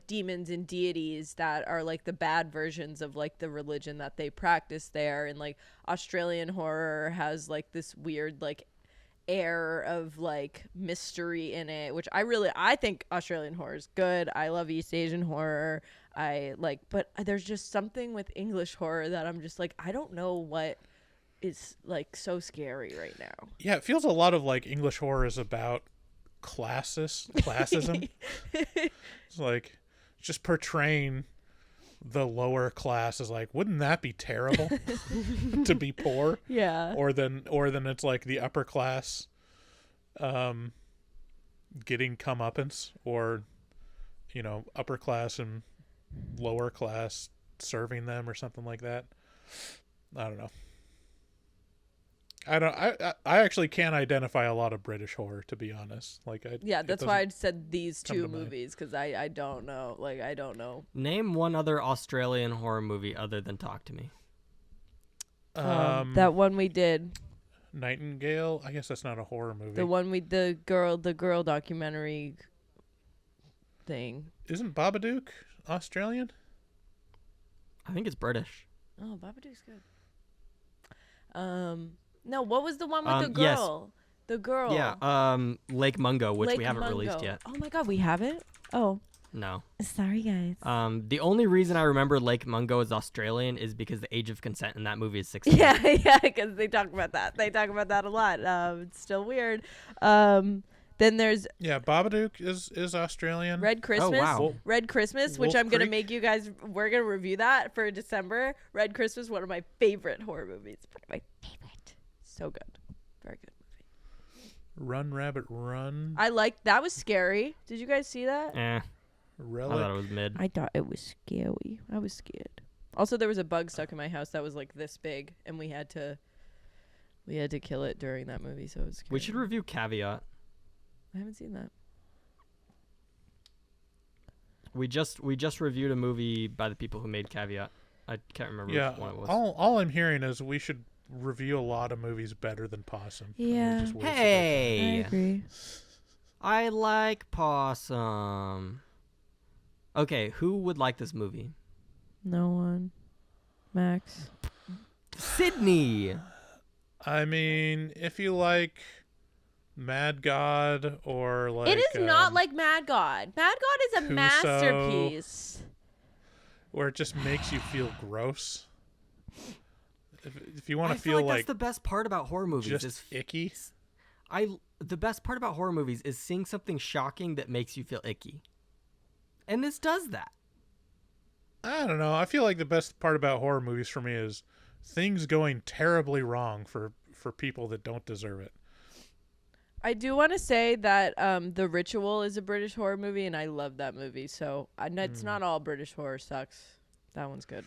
demons and deities that are like the bad versions of like the religion that they practice there, and like Australian horror has like this weird like air of like mystery in it, which I think Australian horror is good. I love East Asian horror. But there's just something with English horror that I'm just like, I don't know what is like so scary right now. Yeah, it feels a lot of like English horror is about classism. It's like just portraying the lower class as like, wouldn't that be terrible to be poor? Yeah. Or then it's like the upper class getting comeuppance, or upper class and lower class serving them or something like that. I don't know. I actually can't identify a lot of British horror, to be honest. That's why I said these come two to mind. movies, because I don't know. Like, I don't know. Name one other Australian horror movie other than Talk to Me. That one we did. Nightingale. I guess that's not a horror movie. The girl documentary thing. Isn't Babadook Australian? I think it's British. Oh, Babadook's good. No, what was the one with the yes. girl? The girl. Yeah, Lake Mungo, which Lake we haven't Mungo. released yet. Oh my god, we haven't? Oh. No. Sorry, guys. The only reason I remember Lake Mungo is Australian is because the age of consent in that movie is 16. Yeah, because they talk about that. They talk about that a lot. It's still weird. Then there's Yeah, Babadook is Australian. Red Christmas. wow. Red Christmas, which Wolf I'm going to Creek. make you guys, we're going to review that for December. Red Christmas, one of my favorite horror movies. One of my favorite. So good. Very good movie. Run Rabbit Run. That was scary. Did you guys see that? I Relic. thought it was mid. I thought it was scary. I was scared. Also, there was a bug stuck in my house that was like this big, and we had to kill it during that movie, so it was scary. We should review Caveat. I haven't seen that. We just reviewed a movie by the people who made Caveat. I can't remember Yeah, which one it was. all I'm hearing is we should review a lot of movies better than Possum. and we Yeah. just wasted our time. Hey, agree. I like Possum. Okay, who would like this movie? No one. Max. Sydney. I mean, if you like Mad God or like It is not like Mad God. Mad God is a Kuso, masterpiece. where it just makes you feel gross. If you want I to feel feel like that's the best part about horror movies. just Is icky. the best part about horror movies is seeing something shocking that makes you feel icky. And this does that. I don't know. I feel like the best part about horror movies for me is things going terribly wrong for people that don't deserve it. I do want to say that The Ritual is a British horror movie, and I love that movie. So it's not all British horror sucks. That one's good.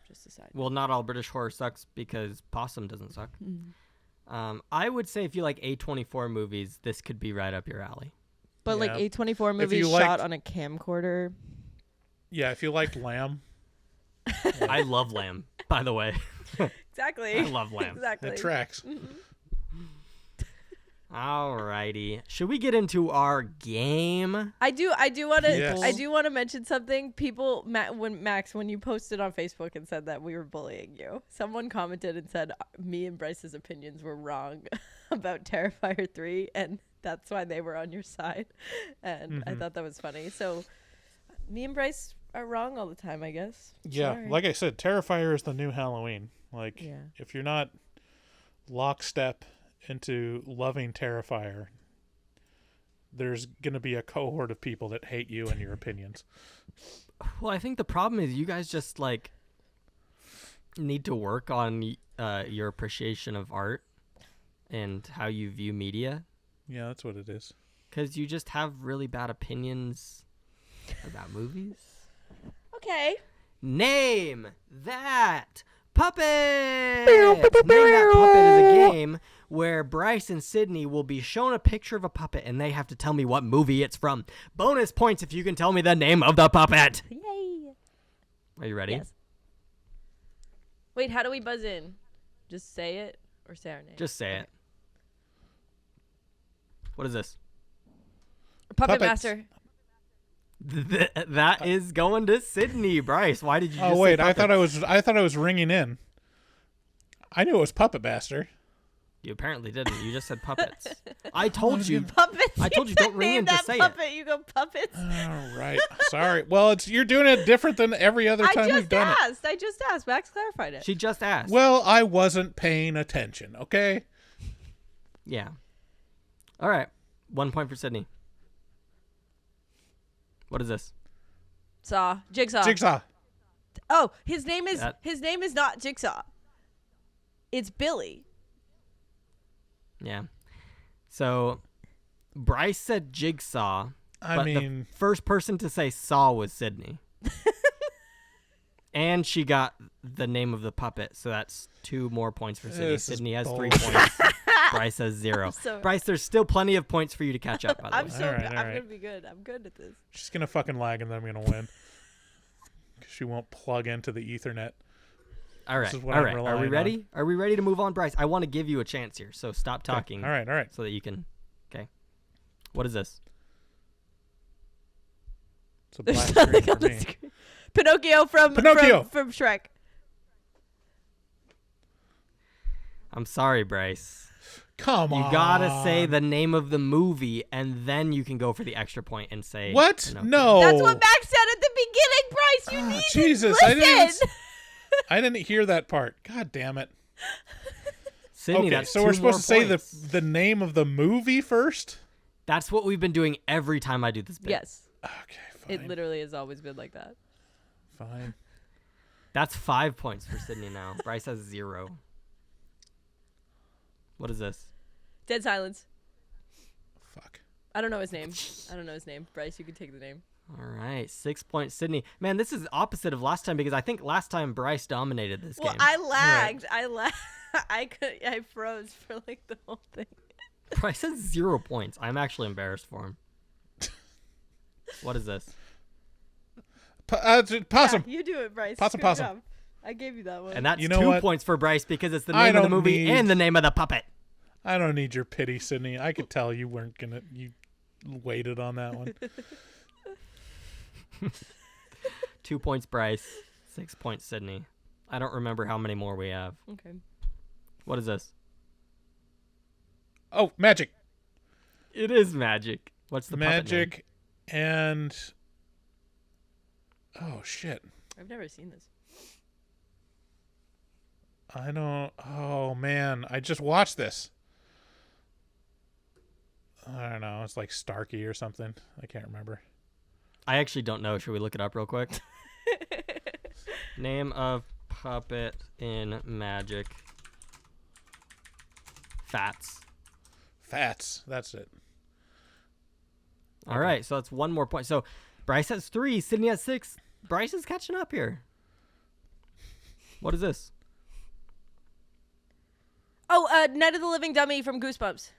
Just a side. Well, not all British horror sucks because Possum doesn't suck. I would say if you like A24 movies, this could be right up your alley. But like Yeah. A24 movies you shot liked- on a camcorder. Yeah, if you liked Lamb, I love Lamb, by the way. Exactly. I love Lamb. Exactly. that tracks. Alrighty. Should we get into our game? I do want to. Yes. I do want to mention something. People, when you posted on Facebook and said that we were bullying you, someone commented and said me and Bryce's opinions were wrong about Terrifier 3, and that's why they were on your side. And I thought that was funny. So, me and Bryce are wrong all the time, I guess. Yeah, Sorry. like I said, Terrifier is the new Halloween. Like, Yeah. if you're not lockstep into loving Terrifier, there's going to be a cohort of people that hate you and your opinions. Well, I think the problem is you guys just like need to work on your appreciation of art and how you view media, Yeah, that's what it is. because you just have really bad opinions about movies. Okay. Name that puppet! Name that puppet is a game where Bryce and Sydney will be shown a picture of a puppet and they have to tell me what movie it's from. Bonus points if you can tell me the name of the puppet. Yay. Are you ready? Yes. Wait, how do we buzz in? Just say it or say our name? Just say it. What is this? Puppet Puppets. Master. That is going to Sydney. Bryce, why did you just Oh say wait, I puppets? thought I was ringing in. I knew it was Puppet Master. You apparently didn't. You just said puppets. I told you. Puppets. I told you don't ring Name in to that say it. puppet. You go puppets. All right, sorry. Well, you're doing it different than every other time we've done it. I just asked. Max clarified it. She just asked. Well, I wasn't paying attention. Okay. Yeah. All right. 1 point for Sydney. What is this? Jigsaw. Jigsaw. Oh, his name is That- not Jigsaw. It's Billy. Yeah. So Bryce said Jigsaw. I but mean, the first person to say Saw was Sydney. And she got the name of the puppet, so that's 2 more points for Sydney. This is Sydney has 3 bullshit. points. Bryce has 0. So- Bryce, there's still plenty of points for you to catch up, by the I'm way. so All right, I'm all right. gonna be good. I'm good at this. she's gonna fucking lag, and then I'm gonna win. 'Cause she won't plug into the Ethernet. All right. is what All I'm right. Are we relying ready? Are we ready to move on, Bryce? I want to give you a chance here, so stop talking. All right. So that you can. Okay. What is this? It's a There's black nothing screen on for the me. screen. Pinocchio from Shrek. I'm sorry, Bryce. Come on. You gotta say the name of the movie, and then you can go for the extra point and say What? Pinocchio. No. That's what Max said at the beginning, Bryce. You need Jesus, to I listen. I didn't hear that part. God damn it. Sydney, Okay, that's so 2 we're supposed more to say points. the name of the movie first? That's what we've been doing every time I do this bit. Yes, Okay, it fine. literally has always been like that. Fine. That's 5 points for Sydney now. Bryce has 0. What is this? Dead Silence. Fuck. I don't know his name. Bryce, you can take the name. All right, 6 points, Sydney. Man, this is opposite of last time because I think last time Bryce dominated this Well, game. I lagged. I froze for like the whole thing. Bryce has 0 points. I'm actually embarrassed for him. What is this? Possum. Yeah, you do it, Bryce. Possum, Good Possum. job. I gave you that one. And that's You know 2 what? points for Bryce because it's the I name of the don't movie need- and the name of the puppet. I don't need your pity, Sydney. I could tell you weren't gonna. You waited on that one. 2 points, Bryce. 6 points, Sydney. I don't remember how many more we have. Okay. What is this? Oh, magic. It is magic. What's the puppet name? Magic and. Oh shit. I've never seen this. I don't. Oh man, I just watched this. I don't know. It's like Starkey or something. I can't remember. I actually don't know. Should we look it up real quick? Name of puppet in magic. Fats. Fats. That's it. All right, so that's one more point. So Bryce has 3, Sydney has 6. Bryce is catching up here. What is this? Oh, Night of the Living Dummy from Goosebumps.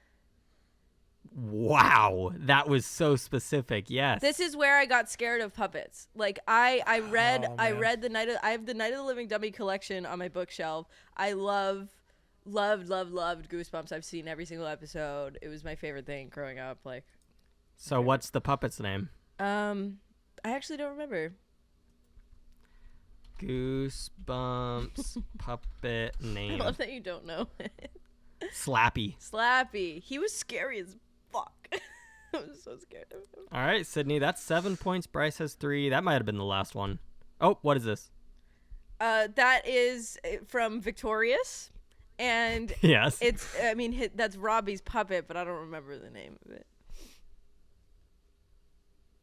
Wow, that was so specific. Yes. This is where I got scared of puppets. Like I read the I have the Night of the Living Dummy collection on my bookshelf. I loved Goosebumps. I've seen every single episode. It was my favorite thing growing up. Like. So what's the puppet's name? I actually don't remember. Goosebumps puppet name. I love that you don't know it. Slappy. He was scary as fuck. I was so scared of him. All right, Sydney, that's 7 points. Bryce has 3. That might have been the last one. Oh, what is this? That is from Victorious, and Yes. That's Robbie's puppet, but I don't remember the name of it.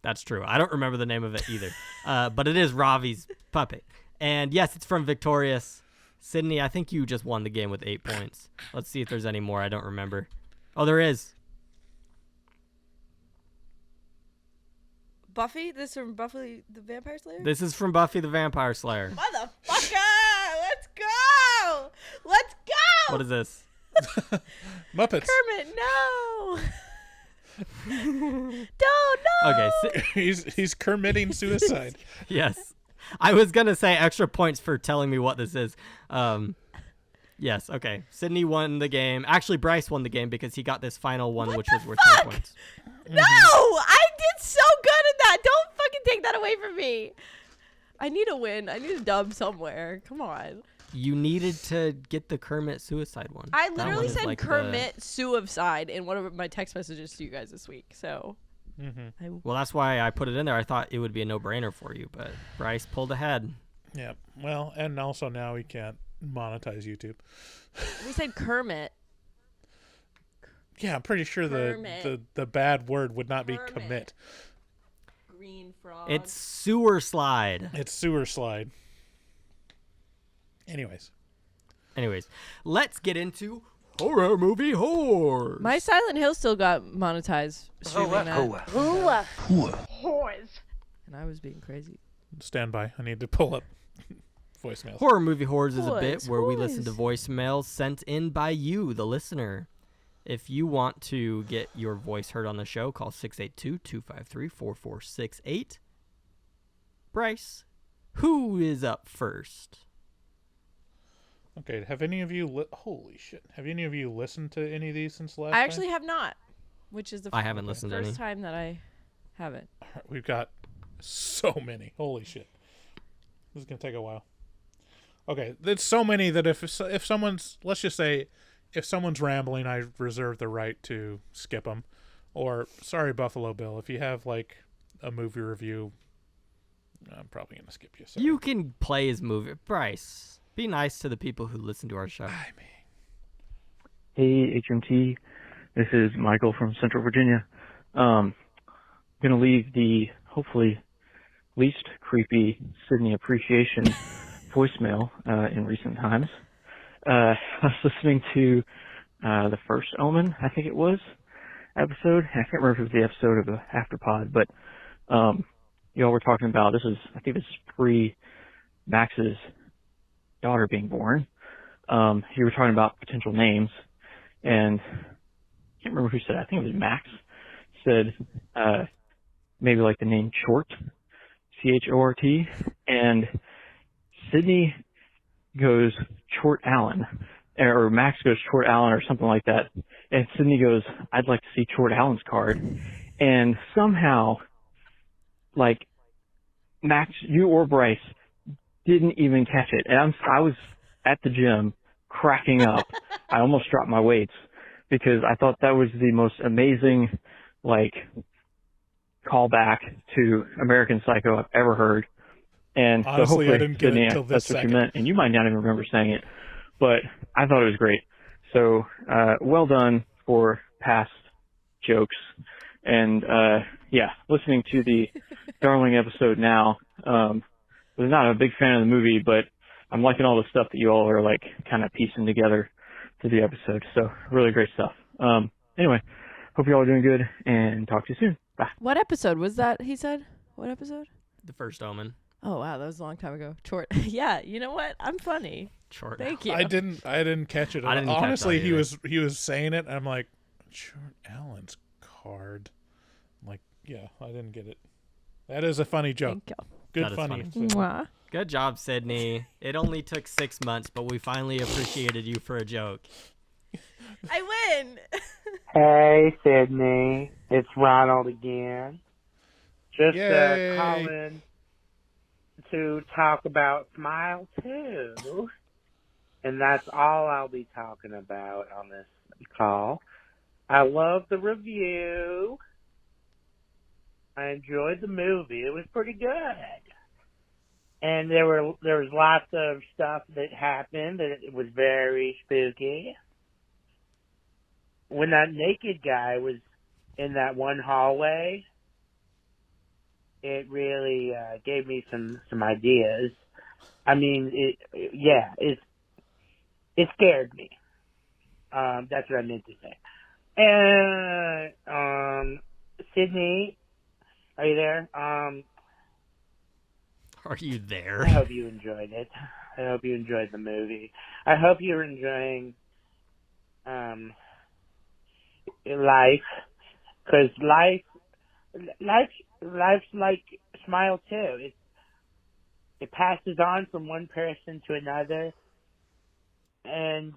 That's true. I don't remember the name of it either. But it is Ravi's puppet. And yes, it's from Victorious. Sydney, I think you just won the game with 8 points. Let's see if there's any more. I don't remember. Oh, there is. Buffy? This is from Buffy the Vampire Slayer? This is from Buffy the Vampire Slayer. Motherfucker! Let's go! Let's go! What is this? Muppets. Kermit, no! Don't know! Okay. He's Kermitting suicide. Yes. I was going to say extra points for telling me what this is. Yes, okay. Sydney won the game. Actually, Bryce won the game because he got this final one, which was worth 10 points. No! I did so good at that! Don't fucking take that away from me! I need a win. I need a dub somewhere. Come on. You needed to get the Kermit suicide one. I That literally one is said like Kermit suicide in one of my text messages to you guys this week, so... Well, that's why I put it in there. I thought it would be a no-brainer for you, but Bryce pulled ahead. Yeah. Well, and also now we can't monetize YouTube. We said Kermit. Yeah, I'm pretty sure the bad word would not be Kermit. commit. Green frog. It's sewer slide. It's sewer slide. Anyways, let's get into horror movie horror. My Silent Hill still got monetized streaming that. And I was being crazy. stand by. I need to pull up voicemails. Horror movie horrors is a bit Horrors, where we listen to horrors. voicemails sent in by you, the listener. If you want to get your voice heard on the show, call 682-253-4468. Bryce, who is up first? Okay, have any of you holy shit? Have any of you listened to any of these since last I actually time? have not, which is the I haven't listened to any. first time that I haven't. We've got so many. Holy shit. This is going to take a while. Okay, there's so many that if someone's, let's just say, if someone's rambling, I reserve the right to skip them. Or, sorry, Buffalo Bill, if you have, like, a movie review, I'm probably going to skip you. Sorry. You can play his movie. Bryce, be nice to the people who listen to our show. Hey, HMT. This is Michael from Central Virginia. Going to leave the, hopefully, least creepy Sydney appreciation voicemail in recent times. I was listening to the first Omen, I think it was, episode. I can't remember if it was the episode of the Afterpod, but y'all were talking about, I think this is pre-Max's daughter being born. You were talking about potential names, and I can't remember who said it. I think it was Max. Said maybe like the name Chort, Chort, and Sydney goes Chort Allen, or Max goes Chort Allen or something like that, and Sydney goes, I'd like to see Chort Allen's card, and somehow, like, Max, you or Bryce didn't even catch it, and I was at the gym cracking up. I almost dropped my weights because I thought that was the most amazing, like, callback to American Psycho I've ever heard. And honestly, so hopefully, I didn't get Sydney, it till that's this what second. you meant, and you might not even remember saying it, but I thought it was great. So, well done for past jokes. And, yeah, listening to the darling episode now. Was not a big fan of the movie, but I'm liking all the stuff that you all are like kind of piecing together to the episode. So really great stuff. Anyway, hope you all are doing good and talk to you soon. Bye. What episode was that? He said. What episode? The First Omen. Oh wow, that was a long time ago. Short. Yeah, you know what? I'm funny. Short. Thank you. I didn't catch it. I didn't catch Honestly, that he was saying it. I'm like, Short Allen's card. I'm like, yeah, I didn't get it. That is a funny joke. Thank you. Good That is funny. funny. Mwah. Good job, Sydney. It only took 6 months, but we finally appreciated you for a joke. I win. Hey, Sydney. It's Ronald again. Just Yay. calling to talk about Smile 2. And that's all I'll be talking about on this call. I love the review. I enjoyed the movie. It was pretty good. And there was lots of stuff that happened that it was very spooky. When that naked guy was in that one hallway, it really gave me some ideas. I mean, it scared me. That's what I meant to say. And Sydney, are you there? Are you there? I hope you enjoyed it. I hope you enjoyed the movie. I hope you're enjoying life, because life's like Smile too. It passes on from one person to another, and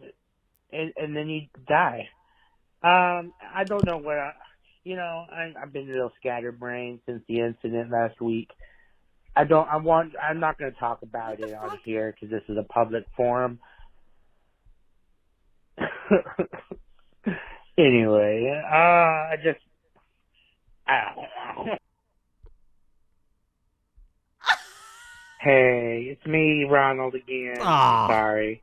then you die. I don't know what I've been a little scatterbrained since the incident last week. I'm not going to talk about it on here because this is a public forum. Anyway, Hey, it's me, Ronald, again. Aw. Sorry.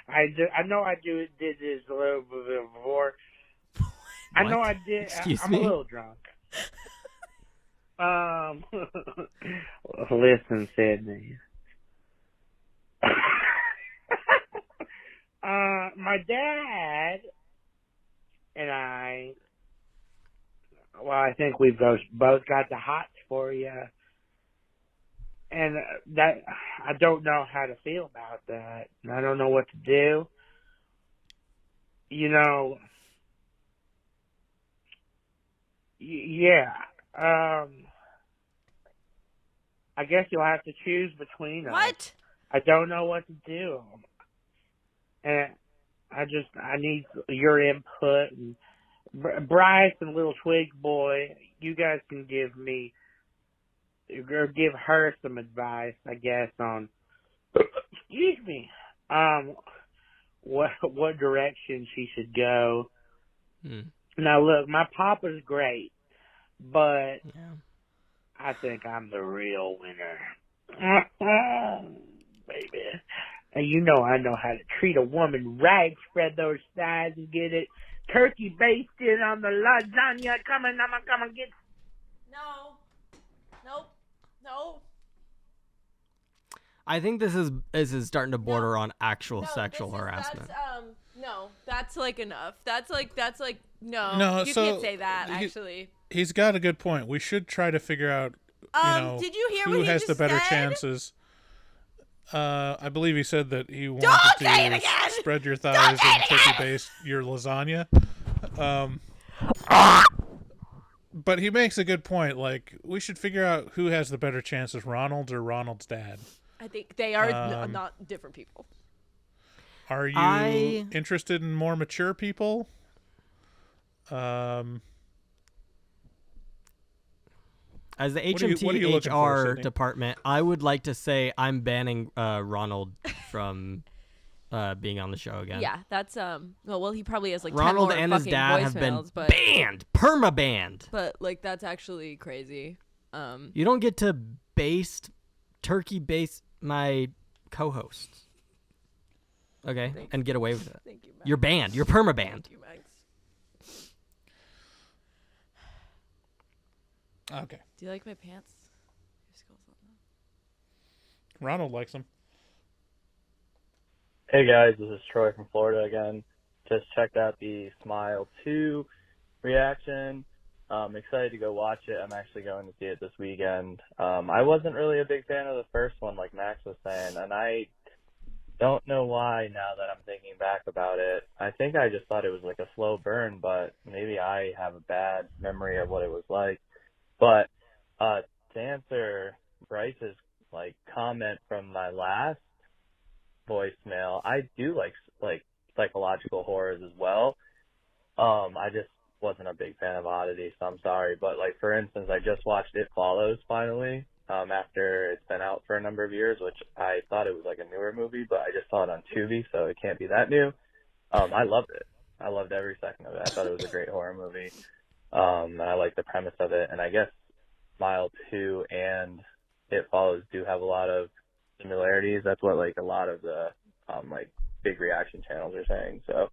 I know I did this a little bit before. I know I did. Excuse I'm me? a little drunk. Listen, Sydney. My dad and I think we've both got the hots for you. And that, I don't know how to feel about that. I don't know what to do. Yeah. I guess you'll have to choose between us. What? I don't know what to do. And I need your input. And Bryce and Little Twig Boy, you guys can give her some advice, I guess, on, excuse me, what direction she should go. Now, look, my papa's great, but I think I'm the real winner. Baby. And I know how to treat a woman right, spread those thighs and get it turkey basted on the lasagna. I'm gonna get... No. Nope. No. I think this is starting to border on actual sexual That's, harassment. no, that's like enough. That's like no. No, you so can't say that. Actually, He's got a good point. We should try to figure out, did you hear who what he has the just better said? chances. I believe he said that he wanted say it to again! spread your thighs and turkey baste your lasagna. But he makes a good point. Like, we should figure out who has the better chances, Ronald's or Ronald's dad. I think they are not different people. Are you interested in more mature people? As the what are you looking for, HMT HR Sydney? department, I would like to say I'm banning Ronald from being on the show again. Yeah, that's well, he probably has like Ronald 10 more and his fucking dad have been voicemails, but banned, perma-banned. But like that's actually crazy. You don't get to turkey baste my co-hosts. Okay, and get away with it. Thank you, Max. You're banned. You're perma-banned. Thank you, Max. Okay. Do you like my pants? Your skull's on them. Ronald likes them. Hey guys, this is Troy from Florida again. Just checked out the Smile 2 reaction. Excited to go watch it. I'm actually going to see it this weekend. I wasn't really a big fan of the first one, like Max was saying, and I don't know why now that I'm thinking back about it. I think I just thought it was like a slow burn, but maybe I have a bad memory of what it was like. But to answer Bryce's like comment from my last voicemail, I do like psychological horrors as well. I just wasn't a big fan of Oddity, so I'm sorry. But like for instance, I just watched It Follows finally, after it's been out for a number of years, which I thought it was like a newer movie, but I just saw it on Tubi, so it can't be that new. I loved it. I loved every second of it. I thought it was a great horror movie. And I like the premise of it, and I guess Smile 2 and It Follows do have a lot of similarities. That's what like a lot of the like big reaction channels are saying. So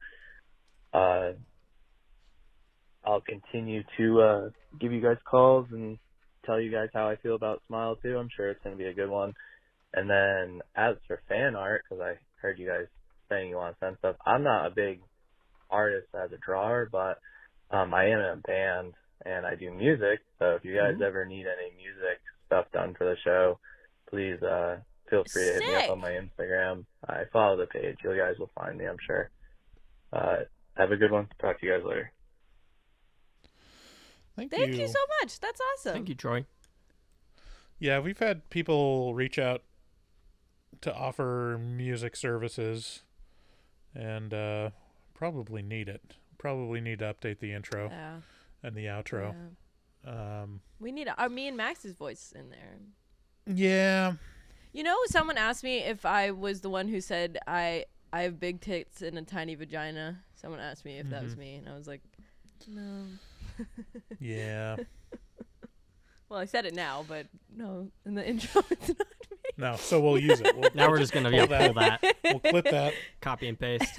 I'll continue to give you guys calls and tell you guys how I feel about Smile 2. I'm sure it's going to be a good one. And then as for fan art, because I heard you guys saying you want to send stuff, I'm not a big artist as a drawer, but I am in a band and I do music. So if you guys ever need any music stuff done for the show, please feel free to hit me up on my Instagram. I follow the page. You guys will find me, I'm sure. Have a good one. Talk to you guys later. Thank you so much. That's awesome. Thank you, Troy. Yeah, we've had people reach out to offer music services, and probably need it. Probably need to update the intro and the outro. Yeah. We need me and Max's voice in there. Yeah. You know, someone asked me if I was the one who said I have big tits and a tiny vagina. Someone asked me if that was me, and I was like, no. Yeah. Well, I said it now, but no, in the intro it's not me. No, so we'll use it. Now we're just going to pull that. We'll clip that. Copy and paste.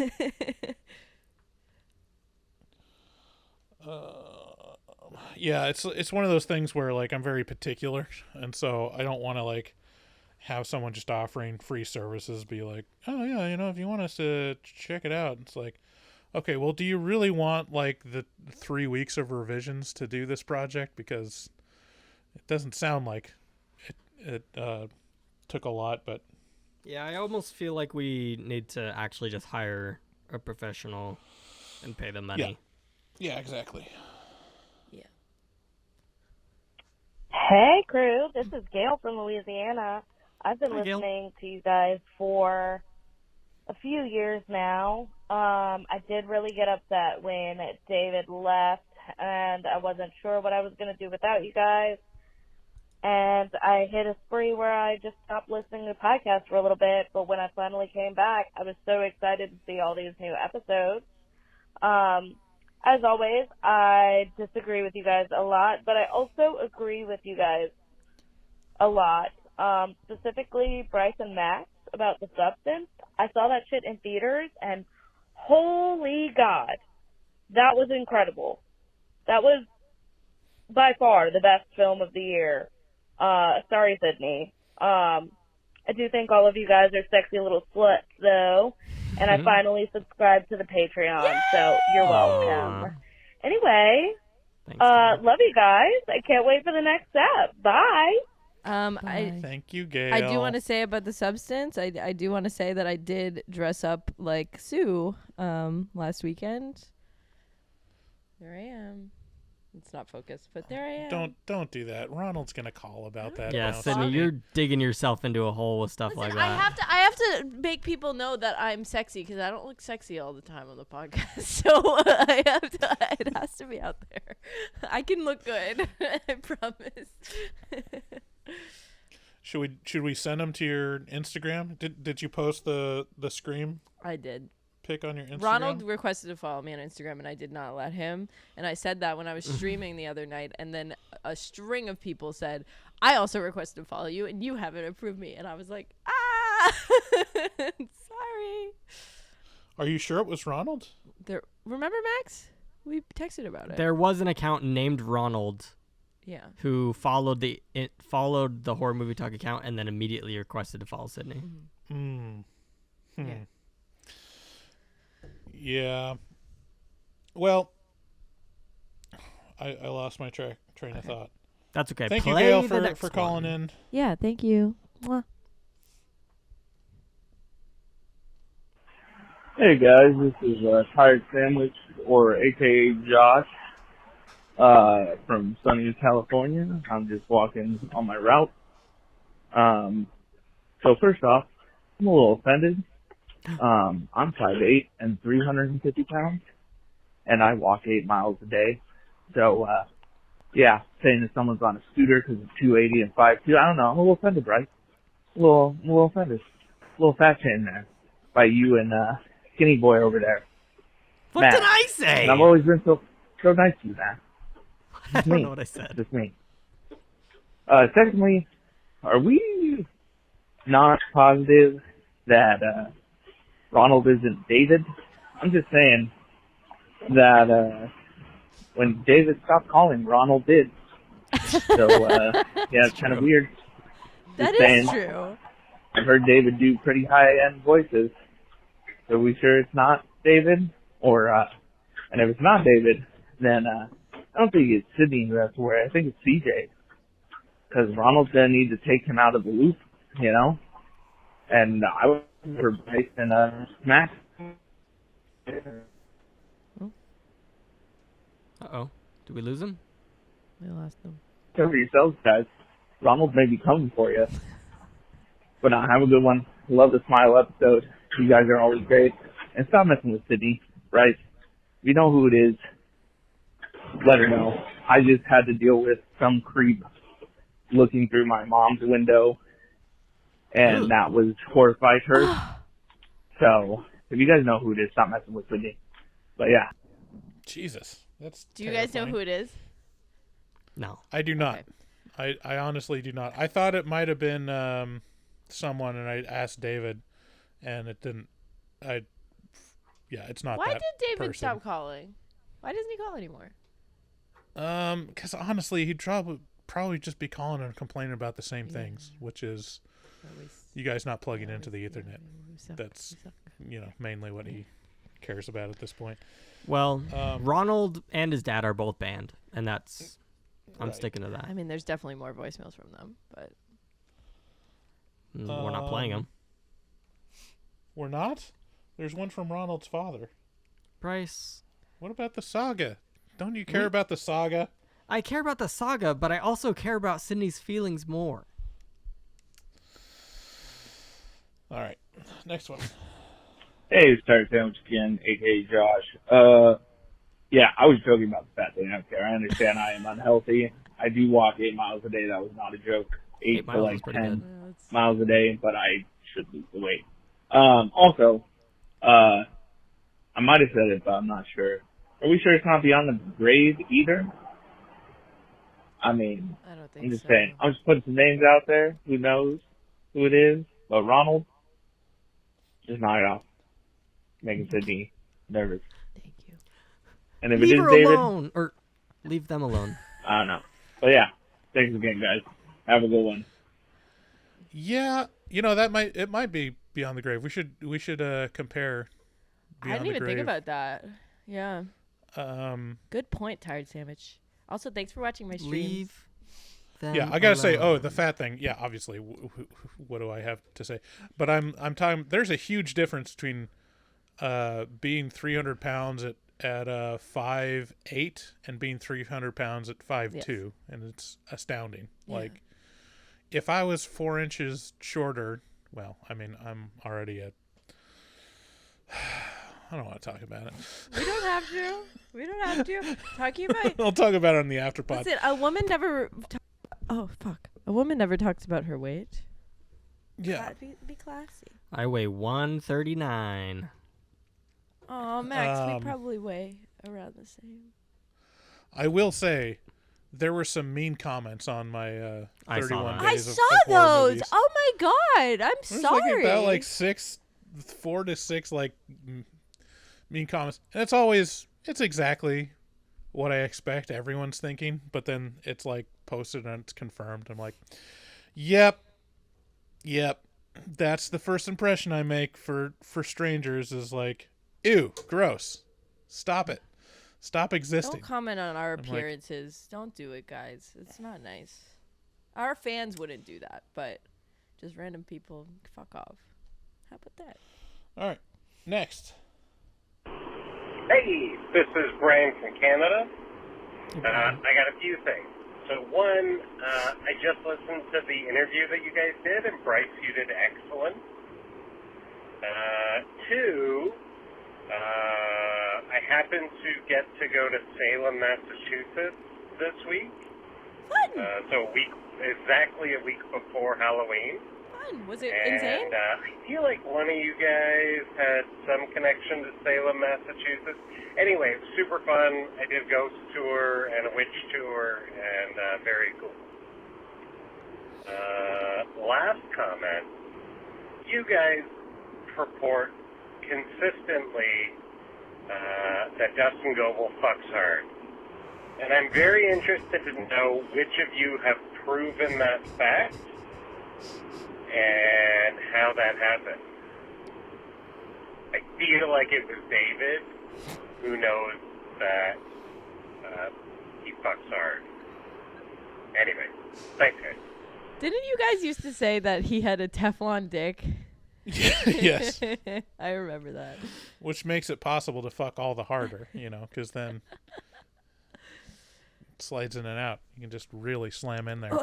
Yeah, it's one of those things where like I'm very particular, and so I don't want to like have someone just offering free services be like, oh yeah, if you want us to check it out, it's like, okay, well, do you really want like the 3 weeks of revisions to do this project? Because it doesn't sound like it took a lot, but yeah, I almost feel like we need to actually just hire a professional and pay them money. Yeah, exactly. Yeah. Hey, crew. This is Gail from Louisiana. I've been Hi, Gail. listening to you guys for a few years now. I did really get upset when David left, and I wasn't sure what I was going to do without you guys. And I hit a spree where I just stopped listening to podcasts for a little bit, but when I finally came back, I was so excited to see all these new episodes. As always, I disagree with you guys a lot, but I also agree with you guys a lot. Specifically Bryce and Max about the substance. I saw that shit in theaters, and holy God, that was incredible. That was by far the best film of the year. Sorry, Sydney. I do think all of you guys are sexy little sluts, though, and I finally subscribed to the Patreon, so you're welcome. Anyway, Thanks, love you guys. I can't wait for the next step. Bye. Thank you, Gail. I do want to say about the substance. I do want to say that I did dress up like Sue last weekend. There I am. It's not focused, but there I am. Don't do that. Ronald's gonna call about that. Yeah, now. Sydney, you're digging yourself into a hole with stuff like that. I have to make people know that I'm sexy because I don't look sexy all the time on the podcast. So I have to. It has to be out there. I can look good. I promise. Should we send them to your Instagram? Did you post the Scream? I did. Pic on your Instagram? Ronald requested to follow me on Instagram, and I did not let him. And I said that when I was streaming the other night, and then a string of people said, I also requested to follow you, and you haven't approved me. And I was like, sorry. Are you sure it was Ronald? Remember, Max? We texted about it. There was an account named Ronald Yeah. who followed the horror movie talk account and then immediately requested to follow Sydney. Yeah. Yeah. Well, I lost my train of thought. That's okay. Thank Play you, the Gail, next for calling one. in. Yeah, thank you. Mwah. Hey guys, this is Tired Sandwich, or AKA Josh, from sunny California. I'm just walking on my route. So first off, I'm a little offended. I'm 5'8" and 350 pounds, and I walk 8 miles a day. So, yeah, saying that someone's on a scooter because it's 280 and 5'2", I don't know, I'm a little offended, Bryce. A little offended. A little fat shame there by you and, skinny boy over there. What Matt. did I say? And I've always been so nice to you, Matt. I don't know what I said. Just me. Secondly, are we not positive that Ronald isn't David? I'm just saying that when David stopped calling, Ronald did. So, yeah, it's kind of weird. That Just is saying. true. I've heard David do pretty high-end voices. So are we sure it's not David? Or, and if it's not David, then I don't think it's Sydney who has to worry. I think it's CJ. Because Ronald's going to need to take him out of the loop, you know? And I would for Bryce and Max. Uh-oh. Did we lose him? We lost him. Cover yourselves, guys. Ronald may be coming for you. But have a good one. Love the Smile episode. You guys are always great. And stop messing with Sydney, right? If you know who it is, let her know. I just had to deal with some creep looking through my mom's window, and that was horrified her. So, if you guys know who it is, stop messing with Sydney. But yeah. Jesus. That's Do you guys know who it is? No. I do not. Okay. I honestly do not. I thought it might have been someone, and I asked David, and it didn't. It's not Why that did David person. stop calling? Why doesn't he call anymore? Because honestly, he'd probably just be calling and complaining about the same things, which is you guys not plugging into the Ethernet. That's mainly what he cares about at this point. Well, Ronald and his dad are both banned, and that's I'm sticking to that. I mean, there's definitely more voicemails from them, but we're not playing them. We're not? There's one from Ronald's father. Bryce. What about the saga? Don't you care about the saga? I care about the saga, but I also care about Sydney's feelings more. All right. Next one. Hey, it's Tired Sandwich again, a.k.a. Josh. Yeah, I was joking about the fat thing. I don't care. I understand I am unhealthy. I do walk 8 miles a day. That was not a joke. 8 to like 10 miles a day, but I should lose the weight. Also, I might have said it, but I'm not sure. Are we sure it's not Beyond the Grave either? I mean, I don't think I'm just so. saying. I'm just putting some names out there. Who knows who it is? But Ronald, just knock it off. Making Sydney nervous. Thank you. And if leave it is her David, alone, or leave them alone. I don't know. But yeah, thanks again, guys. Have a good one. Yeah, it might be Beyond the Grave. We should compare. I didn't even think about that. Yeah. Good point, Tired Sandwich. Also, thanks for watching my stream. Leave them Yeah, I gotta say, alone. the fat thing. Yeah, obviously. What do I have to say? But I'm talking. There's a huge difference between being 300 pounds at 5'8" and being 300 pounds at 5'2", and it's astounding. Yeah. Like, if I was 4 inches shorter, well, I mean, I'm already at. I don't want to talk about it. We don't have to. We don't have to. Talking about. I'll talk about it on the afterpod. Listen, a woman never. Oh fuck! A woman never talks about her weight. Yeah. Be classy. I weigh 139. Oh, Max, we probably weigh around the same. I will say, there were some mean comments on my 31 I days of saw horror those. movies. Oh my god! I'm There's sorry. Like about 4 to 6 like mean comments, and it's exactly what I expect everyone's thinking, but then it's like posted and it's confirmed. I'm like, yep. That's the first impression I make for strangers is like, ew, gross. Stop it. Stop existing. Don't comment on our I'm like, appearances. Don't do it, guys. It's not nice. Our fans wouldn't do that, but just random people, fuck off. How about that? all right, next. Hey, this is Brian from Canada. I got a few things. So one, I just listened to the interview that you guys did, and Bryce, you did excellent. Two, I happened to get to go to Salem, Massachusetts this week. Fun! So exactly a week before Halloween. Fun! Was it And, insane? I feel like one of you guys had some connection to Salem, Massachusetts. Anyway, it was super fun. I did a ghost tour and a witch tour, and very cool. Last comment. You guys purport consistently that Dustin Goebel fucks hard. And I'm very interested to know which of you have proven that fact and how that happened. I feel like it was David who knows that he fucks hard. Anyway, thanks, guys. Didn't you guys used to say that he had a Teflon dick? Yes. I remember that. Which makes it possible to fuck all the harder, because then it slides in and out. You can just really slam in there.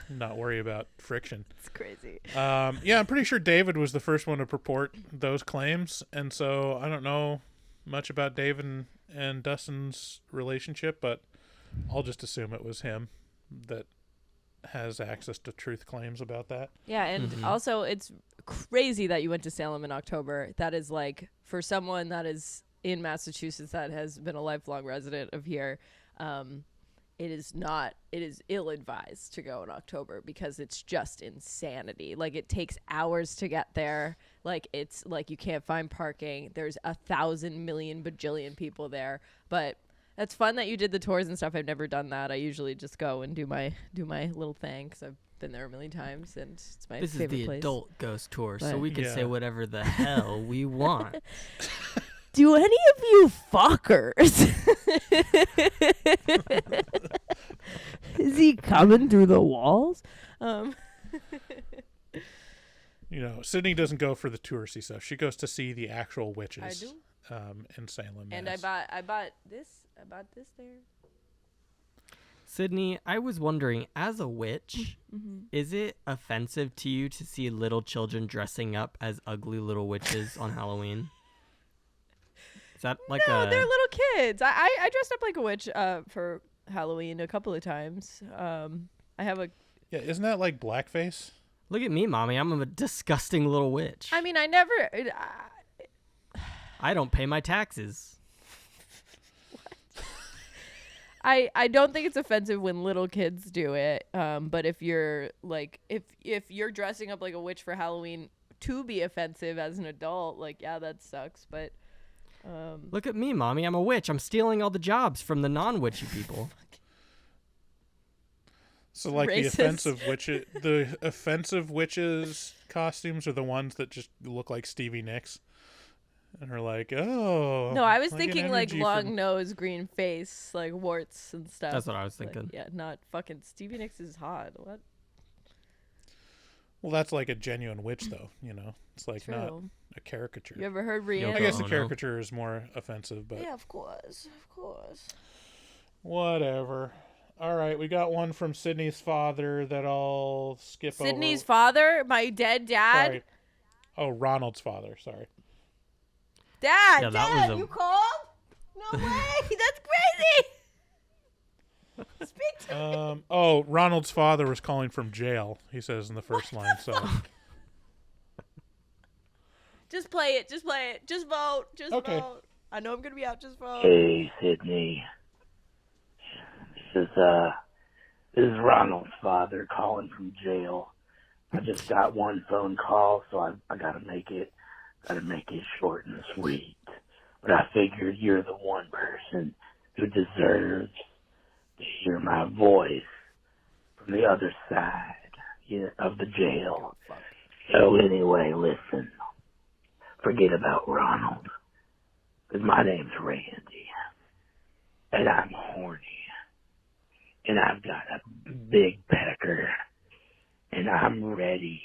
Not worry about friction. It's crazy. Yeah, I'm pretty sure David was the first one to purport those claims, and so I don't know much about David and Dustin's relationship, but I'll just assume it was him that has access to truth claims about that. Yeah, and also it's crazy that you went to Salem in October. That is like, for someone that is in Massachusetts that has been a lifelong resident of here, it is ill-advised to go in October because it's just insanity. Like, it takes hours to get there. Like, it's like you can't find parking. There's 1,000 million bajillion people there. But it's fun that you did the tours and stuff. I've never done that. I usually just go and do my little thing because I've been there a million times and it's my This is favorite the place. adult ghost tour, so But- we can say whatever the hell we want. Do any of you fuckers? Is he coming through the walls? Sydney doesn't go for the touristy stuff. She goes to see the actual witches. I do. In Salem. And Mass. I bought this there. Sydney, I was wondering, as a witch, Mm-hmm. is it offensive to you to see little children dressing up as ugly little witches on Halloween? Is that like No, they're little kids. I dressed up like a witch for Halloween a couple of times. I have a. Yeah, isn't that like blackface? Look at me, mommy. I'm a disgusting little witch. I mean, I never. I don't pay my taxes. I don't think it's offensive when little kids do it. But if you're like if you're dressing up like a witch for Halloween to be offensive as an adult, like, yeah, that sucks. But Look at me, mommy. I'm a witch. I'm stealing all the jobs from the non-witchy people. So, like, Racist. the offensive witches costumes are the ones that just look like Stevie Nicks, and are like, oh. no, I was an thinking like energy long from- nose, green face, like warts and stuff. That's what I was Like, thinking. yeah, not fucking Stevie Nicks is hot. What? Well, that's like a genuine witch, though. It's like not True. a caricature. You ever heard Rihanna? I guess the Ono. caricature is more offensive, but Yeah, of course. whatever. All right, we got one from Sydney's father that I'll skip over. Sydney's father, my dead dad. Sorry. Oh, Ronald's father. Sorry. Dad, Yeah, that Dad, was a- you called? No way, that's crazy. Speak to Oh, Ronald's father was calling from jail. He says in the first line. So Just play it. Just vote. Just Okay. vote. I know I'm gonna be out. Just vote. Hey, Sydney. This is Ronald's father calling from jail. I just got one phone call, so I gotta make it short and sweet. But I figured you're the one person who deserves to hear my voice from the other side of the jail. So anyway, listen. Forget about Ronald. Because my name's Randy. And I'm horny. And I've got a big pecker. And I'm ready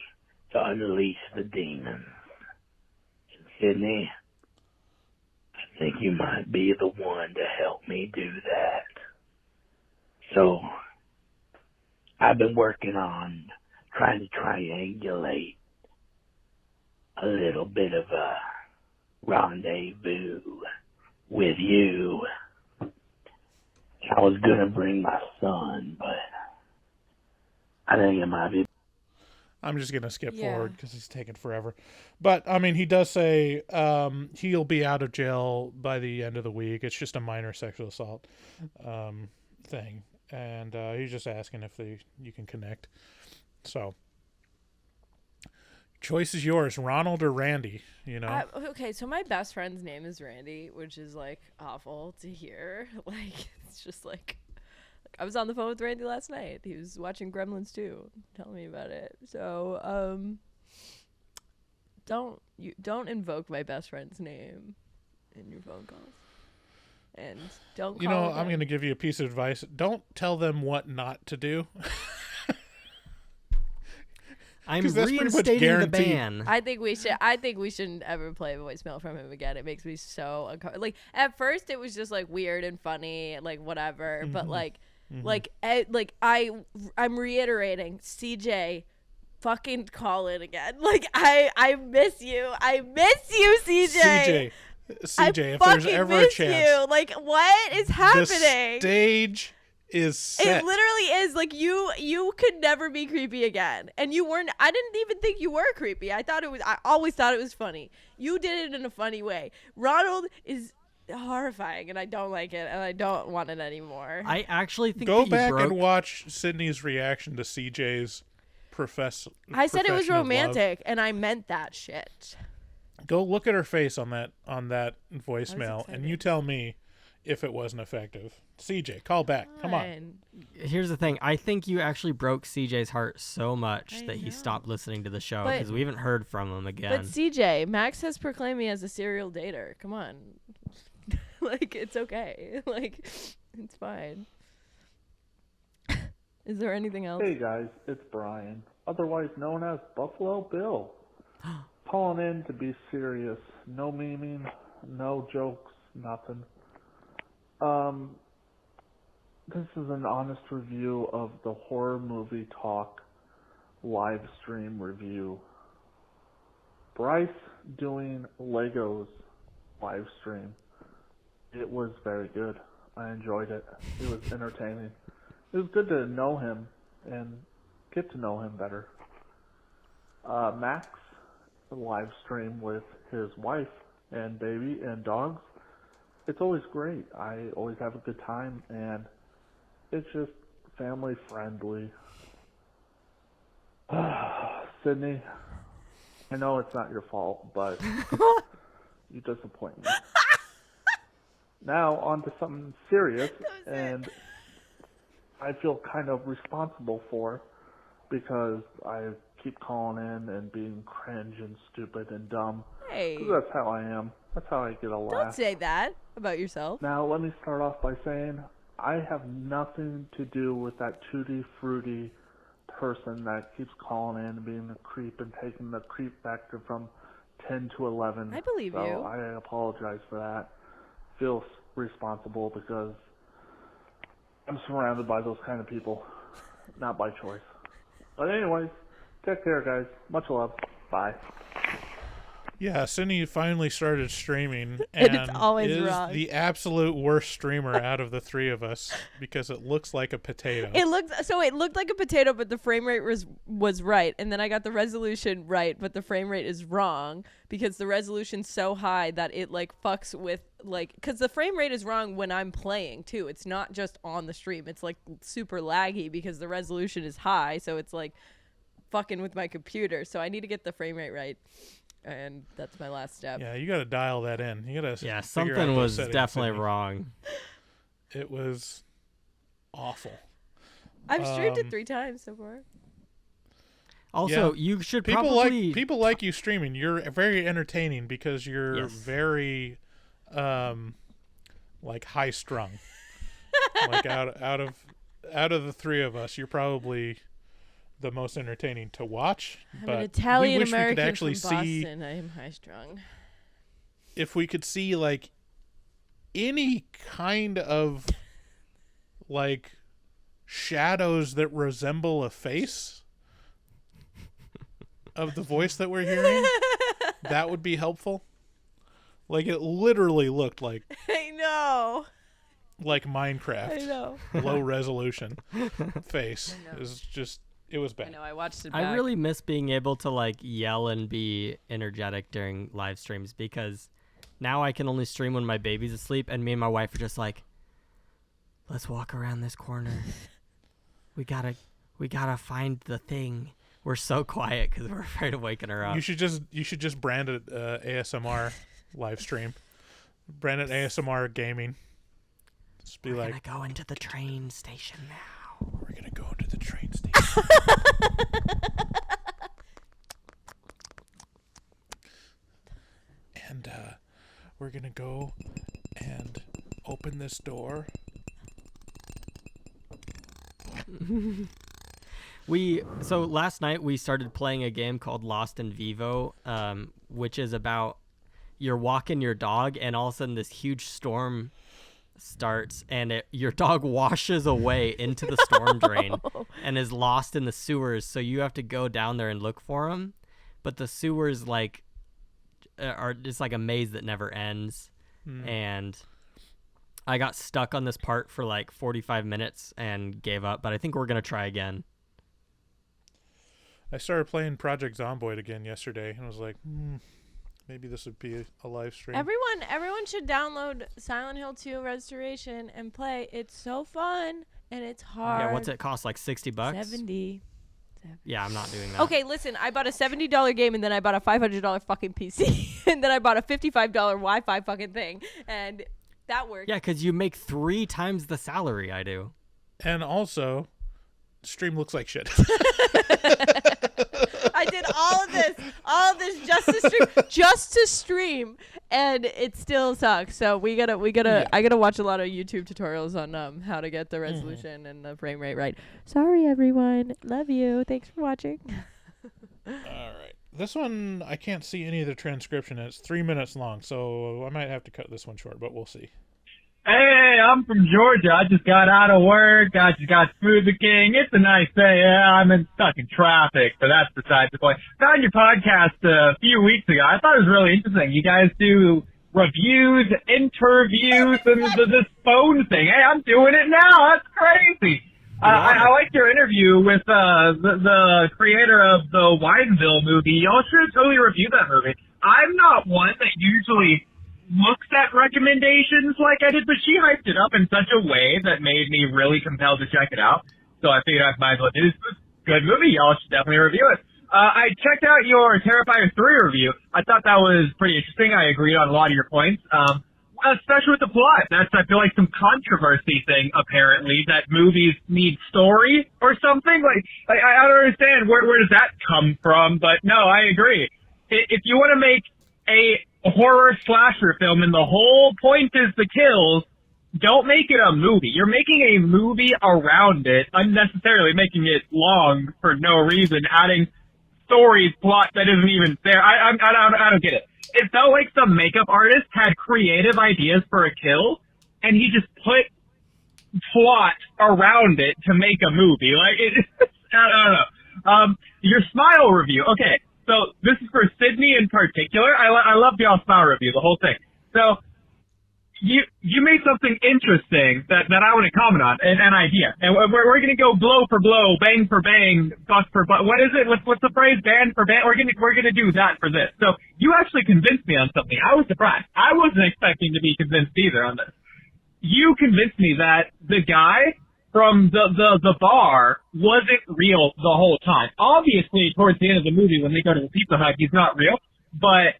to unleash the demons. And Sydney, I think you might be the one to help me do that. So, I've been working on trying to triangulate a little bit of a rendezvous with you. I was gonna bring my son, but I think it might be. I'm just gonna skip forward because he's taking forever. But I mean, he does say he'll be out of jail by the end of the week. It's just a minor sexual assault thing, and he's just asking if you can connect. So, choice is yours, Ronald or Randy. You know. Okay, so my best friend's name is Randy, which is like awful to hear. Like it's just like I was on the phone with Randy last night. He was watching Gremlins 2, telling me about it. So don't invoke my best friend's name in your phone calls. And don't call You know, them. I'm going to give you a piece of advice. Don't tell them what not to do. I'm reinstating the ban. I think we shouldn't ever play a voicemail from him again. It makes me so uncomfortable. Like at first it was just like weird and funny, like whatever. But I'm reiterating, CJ, fucking call in again. Like I miss you. I miss you, CJ. CJ, if there's ever a chance, you. Like what is happening? The stage is set. It literally is. Like you could never be creepy again, and you weren't. I didn't even think you were creepy. I always thought it was funny. You did it in a funny way. Ronald is horrifying, and I don't like it, and I don't want it anymore. I actually think go back and watch Sydney's reaction to CJ's I said it was profession of romantic, love. and I meant that shit. Go look at her face on that voicemail, and you tell me if it wasn't effective. CJ, call back. Come on. Here's the thing. I think you actually broke CJ's heart so much that he stopped listening to the show because we haven't heard from him again. But CJ, Max has proclaimed me as a serial dater. Come on. Like, it's okay. Like, it's fine. Is there anything else? Hey guys, it's Brian, otherwise known as Buffalo Bill. Calling in to be serious. No memeing, no jokes, nothing. This is an honest review of the Horror Movie Talk live stream review. Bryce doing Legos live stream. It was very good. I enjoyed it. It was entertaining. It was good to know him and get to know him better. Max live stream with his wife and baby and dogs. It's always great. I always have a good time, and it's just family friendly. Sydney, I know it's not your fault, but you disappoint me. Now on to something serious, and I feel kind of responsible for, because I keep calling in and being cringe and stupid and dumb. Hey. 'Cause that's how I am. That's how I get a laugh. Don't say that about yourself. Now, let me start off by saying I have nothing to do with that tutti frutti person that keeps calling in and being a creep and taking the creep factor from 10 to 11. I believe so you. I apologize for that. Feel responsible because I'm surrounded by those kind of people, not by choice. But anyways, take care, guys. Much love. Bye. Yeah, Sydney finally started streaming, And it's always is wrong. the absolute worst streamer out of the three of us because it looks like a potato. It looked like a potato, but the frame rate was right, and then I got the resolution right, but the frame rate is wrong because the resolution's so high that it like fucks with because the frame rate is wrong when I'm playing too. It's not just on the stream. It's like super laggy because the resolution is high, so it's like fucking with my computer. So I need to get the frame rate right. And that's my last step. Yeah, you got to dial that in. You got to something was definitely wrong. It was awful. I've streamed it 3 times so far. Also, you should people probably... people like you streaming. You're very entertaining because you're very, like high strung. Like out of the 3 of us, you're probably the most entertaining to watch. I'm but an Italian we wish American we could actually from see Boston. I am high strung. if we could see like any kind of like shadows that resemble a face of the voice that we're hearing, that would be helpful. Like it literally looked like I know. Like Minecraft. I know. Low resolution face. It was bad. I know, I watched it back. I really miss being able to like yell and be energetic during live streams because now I can only stream when my baby's asleep and me and my wife are just like, let's walk around this corner. We gotta find the thing. We're so quiet because we're afraid of waking her up. You should just brand it ASMR live stream. Brand it ASMR gaming. Just be we're gonna go into the train station now. We're gonna go into the train station. And we're gonna go and open this door. So last night we started playing a game called Lost in Vivo, which is about you're walking your dog and all of a sudden this huge storm starts and your dog washes away into the storm drain and is lost in the sewers. So you have to go down there and look for him, but the sewers like are just like a maze that never ends. And I got stuck on this part for like 45 minutes and gave up, but I think we're gonna try again. I started playing Project Zomboid again yesterday and I was like, maybe this would be a live stream. Everyone should download Silent Hill 2 Restoration and play. It's so fun and it's hard. Yeah, what's it cost? Like $60? 70. Yeah, I'm not doing that. Okay, listen, I bought a $70 game and then I bought a $500 fucking PC and then I bought a $55 Wi-Fi fucking thing and that worked. Yeah, because you make 3 times the salary I do. And also, stream looks like shit. I did all of this just to stream, and it still sucks. So I gotta watch a lot of YouTube tutorials on how to get the resolution and the frame rate right. Sorry, everyone. Love you. Thanks for watching. All right. This one, I can't see any of the transcription. It's 3 minutes long, so I might have to cut this one short, but we'll see. Hey, I'm from Georgia. I just got out of work. I just got Food the King. It's a nice day. Yeah, I'm stuck in traffic, but that's besides the point. Found your podcast a few weeks ago. I thought it was really interesting. You guys do reviews, interviews, and this phone thing. Hey, I'm doing it now. That's crazy. I liked your interview with the creator of the Wineville movie. Y'all should totally review that movie. I'm not one that usually looks at recommendations like I did, but she hyped it up in such a way that made me really compelled to check it out. So I figured I might as well do this. Good movie. Y'all should definitely review it. I checked out your Terrifier 3 review. I thought that was pretty interesting. I agreed on a lot of your points. Especially with the plot. That's, I feel like, some controversy thing, apparently, that movies need story or something. Like I don't understand where does that come from, but no, I agree. If you want to make a horror slasher film and the whole point is the kills, don't make it a movie. You're making a movie around it, unnecessarily making it long for no reason, adding stories, plot that isn't even there. I don't get it. It felt like some makeup artist had creative ideas for a kill, and he just put plot around it to make a movie. Like, I don't know. Your Smile review. Okay, so this is for Sydney in particular. I love y'all's Smile review, the whole thing. So you made something interesting that I want to comment on, an idea. And we're going to go blow for blow, bang for bang, bust for bust. What is it? What's the phrase? Band for band? We're going to do that for this. So you actually convinced me on something. I was surprised. I wasn't expecting to be convinced either on this. You convinced me that the guy from the bar wasn't real the whole time. Obviously, towards the end of the movie when they go to the Pizza Hut, he's not real. But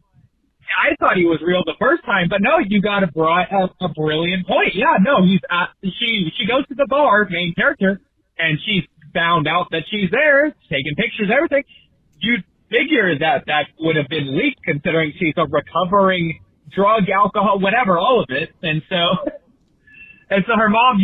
I thought he was real the first time, but no, you got a brilliant point. Yeah, no, she goes to the bar, main character, and she's found out that she's there, taking pictures, everything. You'd figure that would have been leaked, considering she's a recovering drug, alcohol, whatever, all of it. And so her mom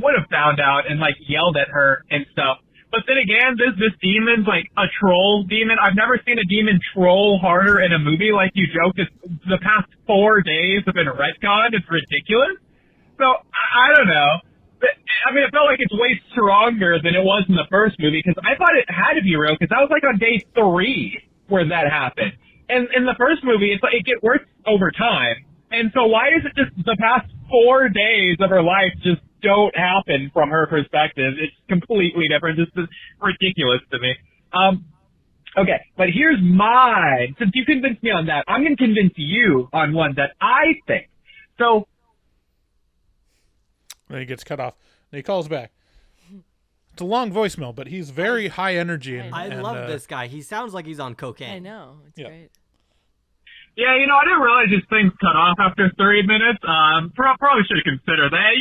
would have found out and like yelled at her and stuff. But then again, this demon's like a troll demon. I've never seen a demon troll harder in a movie. Like you joked, the past 4 days have been retconned. It's ridiculous. So I don't know. I mean, it felt like it's way stronger than it was in the first movie, because I thought it had to be real, because that was like on day 3 where that happened. And in the first movie, it's like it gets worse over time. And so why is it just the past 4 days of her life just don't happen from her perspective? It's completely different. This is ridiculous to me. Okay, but here's mine. Since you convinced me on that, I'm going to convince you on one that I think. So then he gets cut off. And he calls back. It's a long voicemail, but he's very high energy. I love this guy. He sounds like he's on cocaine. I know. It's great. yeah, I didn't realize his thing's cut off after 3 minutes. Probably should have considered that.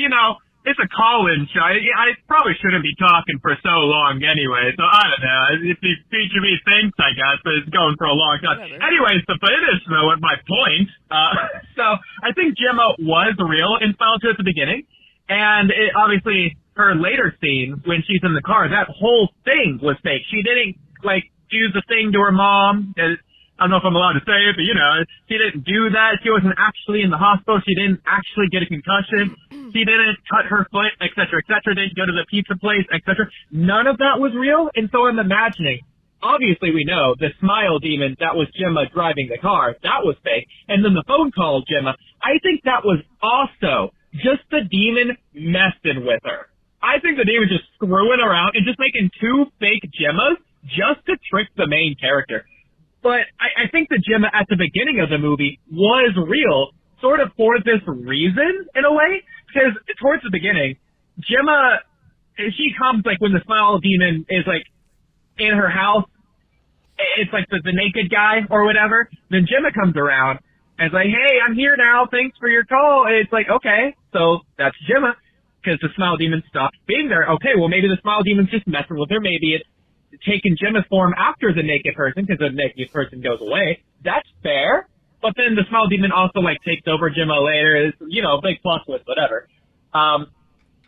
It's a call-in show. I probably shouldn't be talking for so long anyway, so I don't know. If you feature me thinks, I guess, but it's going for a long time. Whatever. Anyways, to finish, though, at my point, so I think Gemma was real in Smile 2 at the beginning, and obviously her later scene, when she's in the car, that whole thing was fake. She didn't, do the thing to her mom. I don't know if I'm allowed to say it, but, she didn't do that. She wasn't actually in the hospital. She didn't actually get a concussion. She didn't cut her foot, et cetera, didn't go to the pizza place, etc. None of that was real, and so I'm imagining. Obviously, we know the smile demon, that was Gemma driving the car. That was fake. And then the phone call, Gemma, I think that was also just the demon messing with her. I think the demon just screwing around and just making 2 fake Gemmas just to trick the main character. But I think the Gemma at the beginning of the movie was real, sort of for this reason, in a way. Because towards the beginning, Gemma, she comes, when the smile demon is, in her house. It's the naked guy or whatever. Then Gemma comes around and is like, hey, I'm here now. Thanks for your call. And it's okay. So that's Gemma, because the smile demon stopped being there. Okay, well, maybe the smile demon's just messing with her. Maybe it's taken Gemma's form after the naked person, because the naked person goes away. That's fair. But then the smile demon also takes over Gemma later. It's, big plus with whatever.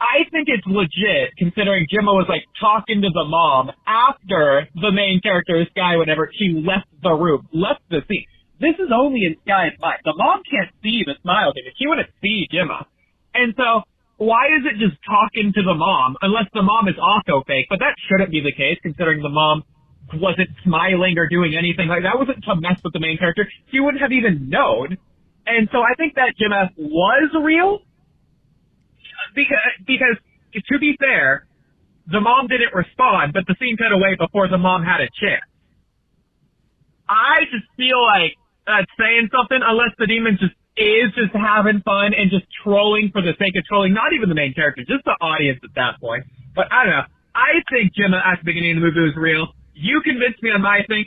I think it's legit, considering Gemma was talking to the mom after the main character, Sky, whenever she left the room, left the scene. This is only in Sky's mind. The mom can't see the smile demon. She wouldn't see Gemma. And so why is it just talking to the mom, unless the mom is also fake? But that shouldn't be the case, considering the mom wasn't smiling or doing anything like that. Wasn't to mess with the main character. She wouldn't have even known. And so I think that Gemma was real, because to be fair, the mom didn't respond, but the scene cut away before the mom had a chance. I just feel like that's saying something, unless the demon is just having fun and just trolling for the sake of trolling, not even the main character, just the audience at that point. But I don't know. I think Gemma at the beginning of the movie was real. You convinced me on my thing,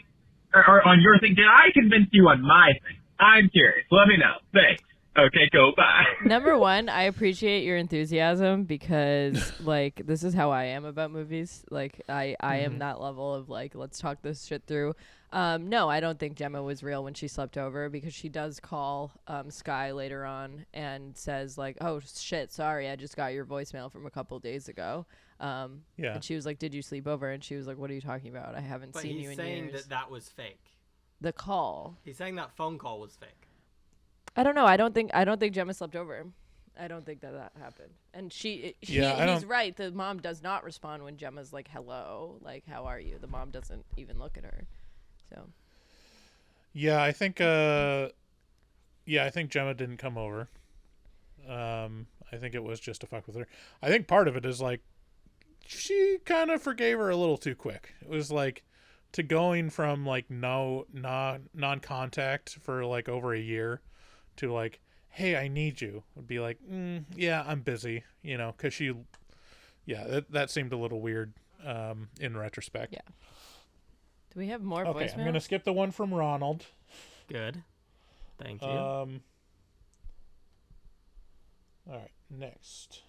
or on your thing. Did I convince you on my thing? I'm curious. Let me know. Thanks. Okay, go. Bye. Number one, I appreciate your enthusiasm, because this is how I am about movies. I am that level of let's talk this shit through. No, I don't think Gemma was real when she slept over, because she does call Sky later on and says oh shit, sorry, I just got your voicemail from a couple days ago. And she was like, did you sleep over? And she was like, what are you talking about? I haven't seen you in years. But he's saying that was fake. The call. He's saying that phone call was fake. I don't know. I don't think Gemma slept over. I don't think that happened. And he's right. The mom does not respond when Gemma's like, hello, how are you? The mom doesn't even look at her. So. Yeah, I think Gemma didn't come over. I think it was just to fuck with her. I think part of it is she kind of forgave her a little too quick. It was to going from non-contact for over a year to hey, I need you, would be yeah, I'm busy, because that seemed a little weird in retrospect. Yeah. Do we have more voicemails? I'm going to skip the one from Ronald. Good. Thank you. All right, next.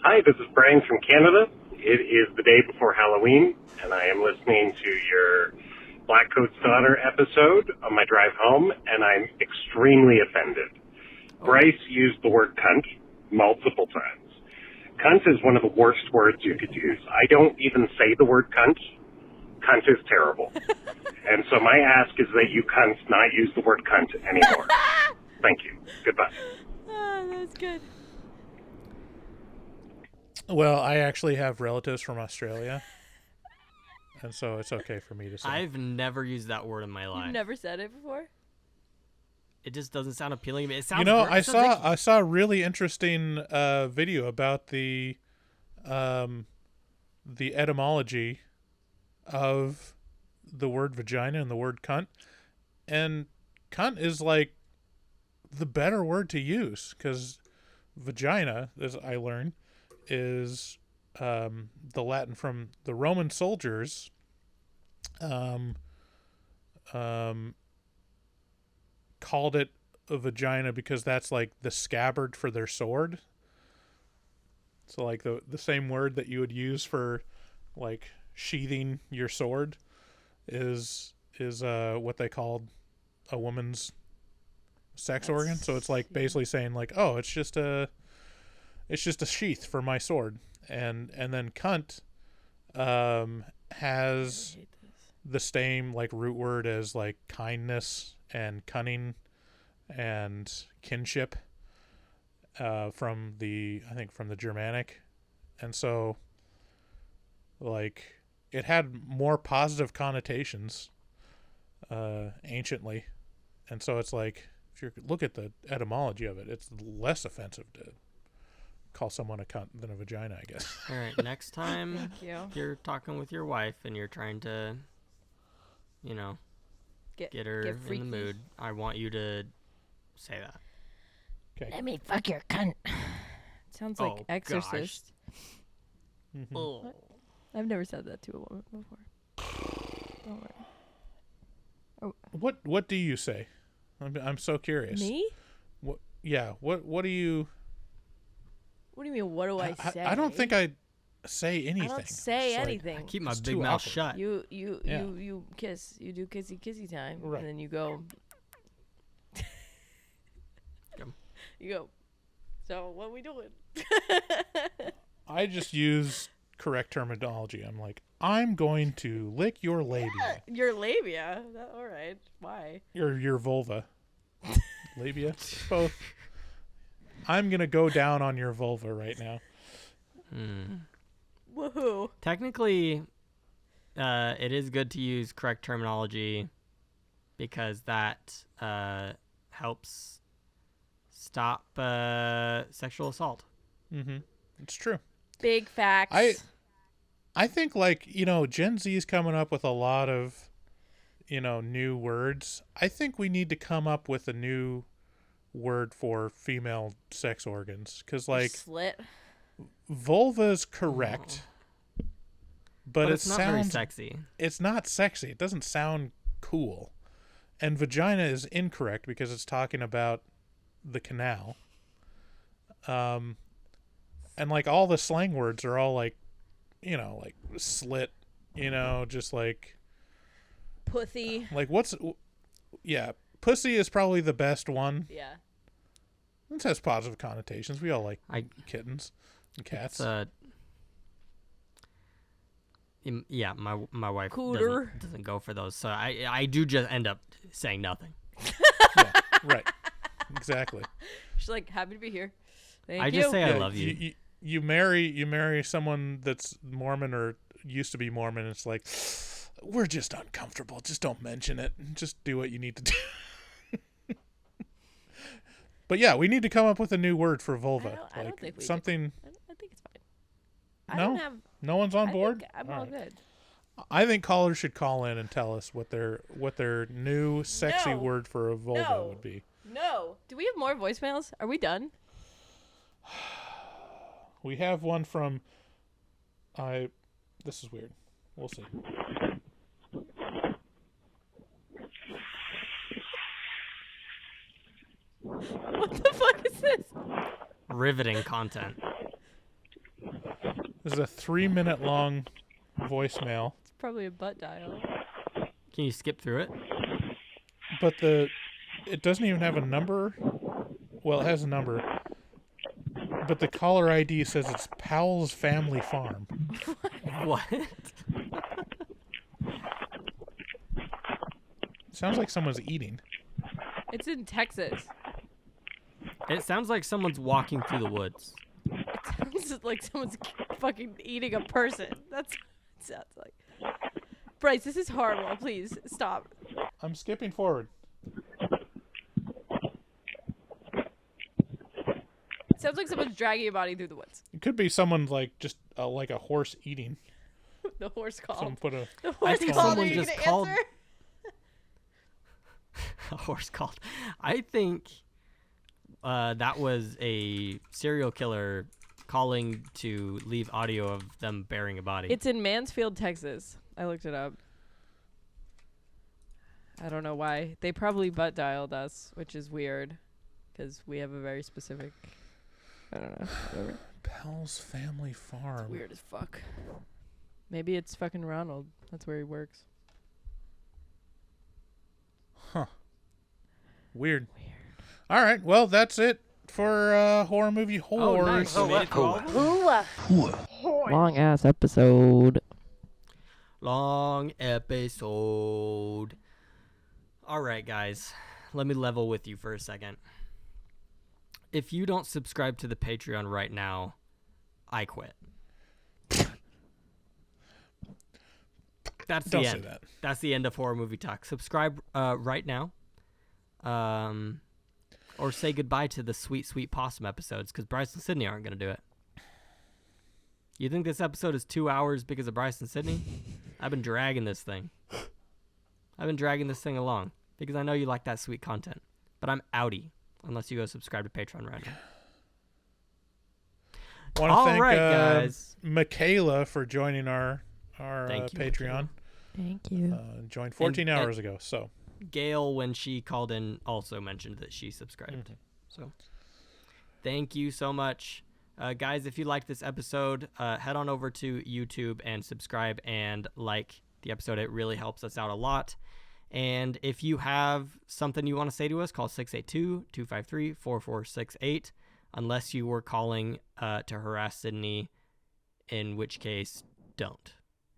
Hi, this is Brian from Canada. It is the day before Halloween, and I am listening to your Blackcoat's Daughter episode on my drive home, and I'm extremely offended. Bryce used the word cunt multiple times. Cunt is one of the worst words you could use. I don't even say the word cunt. Cunt is terrible. And so my ask is that you cunts not use the word cunt anymore. Thank you. Goodbye. Oh, that's good. Well, I actually have relatives from Australia, and so it's okay for me to say. I've never used that word in my life. You've never said it before? It just doesn't sound appealing to me. It sounds. You know, it sounds like I saw a really interesting video about the etymology of the word vagina and the word cunt, and cunt is like the better word to use because vagina, as I learned, is the Latin from the Roman soldiers called it a vagina because that's like the scabbard for their sword. So like the same word that you would use for like sheathing your sword is what they called a woman's sex organ. So it's like basically saying like, oh, it's just a sheath for my sword. And then cunt has the same like root word as like kindness and cunning and kinship from the Germanic. And so like it had more positive connotations anciently. And so it's like if you look at the etymology of it, it's less offensive to call someone a cunt than a vagina, I guess. All right, next time you're talking with your wife and you're trying to, you know, get her in the mood, I want you to say that. Okay. Let me fuck your cunt. Sounds like Exorcist. Mm-hmm. Oh. I've never said that to a woman before. Don't worry. What do you say? I'm so curious. Me? What? Yeah. What do you? What do you mean? What do I say? I don't think I say anything. I don't say It's like, anything. I keep my it's big too mouth awkward. shut. You kiss. You do kissy time, Right. and then you go. You go. So what are we doing? I just use correct terminology. I'm like, I'm going to lick your labia. Your labia. All right. Why? Your vulva. Labia. Both. I'm gonna go down on your vulva right now. Woohoo! Technically, it is good to use correct terminology because that helps stop sexual assault. Mm-hmm. It's true. Big facts. I think like, you know, Gen Z is coming up with a lot of, you know, new words. I think we need to come up with a new word for female sex organs because like slit. Vulva's correct, but it it's not sounds very sexy. It's not sexy. It doesn't sound cool. And vagina is incorrect because it's talking about the canal. And like all the slang words are all like, you know, like slit, you know, just like Pussy. like pussy is probably the best one. Yeah. This has positive connotations. We all like kittens and cats. Yeah, my wife Cooter. doesn't go for those, so I do just end up saying nothing. Yeah, right. Exactly. She's like, happy to be here. Thank I you. just say I love you. You marry someone that's Mormon or used to be Mormon. It's like, we're just uncomfortable. Just don't mention it. Just do what you need to do. But yeah, we need to come up with a new word for vulva. I don't think we something. I think it's fine. No, no one's on board. I'm all good. I think callers should call in and tell us what their new sexy word for a vulva would be. No. Do we have more voicemails? Are we done? We have one from. This is weird. We'll see. What the fuck is this? Riveting content. This is a 3-minute long voicemail. It's probably a butt dial. Can you skip through it? But it doesn't even have a number. Well, it has a number. But the caller ID says it's Powell's Family Farm. What? Sounds like someone's eating. It's in Texas. It sounds like someone's walking through the woods. It sounds like someone's fucking eating a person. That's what it sounds like. Bryce, this is horrible. Please stop. I'm skipping forward. It sounds like someone's dragging a body through the woods. It could be someone like just like a horse eating. The horse called. Someone put a. The horse think called. someone Are you just gonna called- answer? A horse called. I think that was a serial killer calling to leave audio of them burying a body. It's in Mansfield, Texas. I looked it up. I don't know why. They probably butt dialed us, which is weird, because we have a very specific. I don't know. Whatever. Powell's Family Farm. It's weird as fuck. Maybe it's fucking Ronald. That's where he works. Huh. Weird. All right. Well, that's it for horror movie horror. Nice. We made it through all of them? Long ass episode. Long episode. All right, guys. Let me level with you for a second. If you don't subscribe to the Patreon right now, I quit. That's the Don't end. say that. That's the end of Horror Movie Talk. Subscribe right now. Or say goodbye to the sweet, sweet Possum episodes, because Bryce and Sydney aren't going to do it. You think this episode is 2 hours because of Bryce and Sydney? I've been dragging this thing. Along because I know you like that sweet content. But I'm outie unless you go subscribe to Patreon right now. Want to All thank right, guys. Michaela for joining our Thank you, Patreon. Thank you. Joined 14 hours ago. So Gail, when she called in, also mentioned that she subscribed. So thank you so much. Guys, if you liked this episode, head on over to YouTube and subscribe and like the episode. It really helps us out a lot. And if you have something you want to say to us, call 682-253-4468, unless you were calling to harass Sydney, in which case, don't.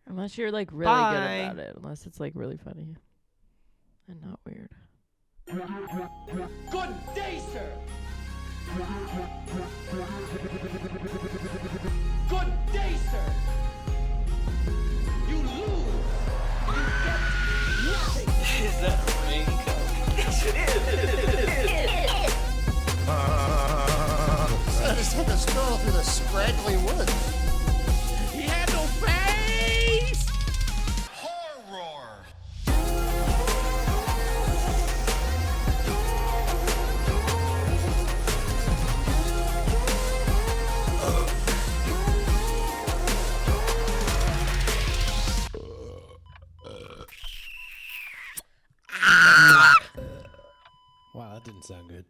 Unless you're like really Bye. good about it. Unless it's like really funny and not weird. Good day, sir. Good day, sir. You lose. You get nothing. Is that a raincoat? Yes, it is. I just took a stroll through the scraggly woods. He had no face. Horror. Wow, that didn't sound good.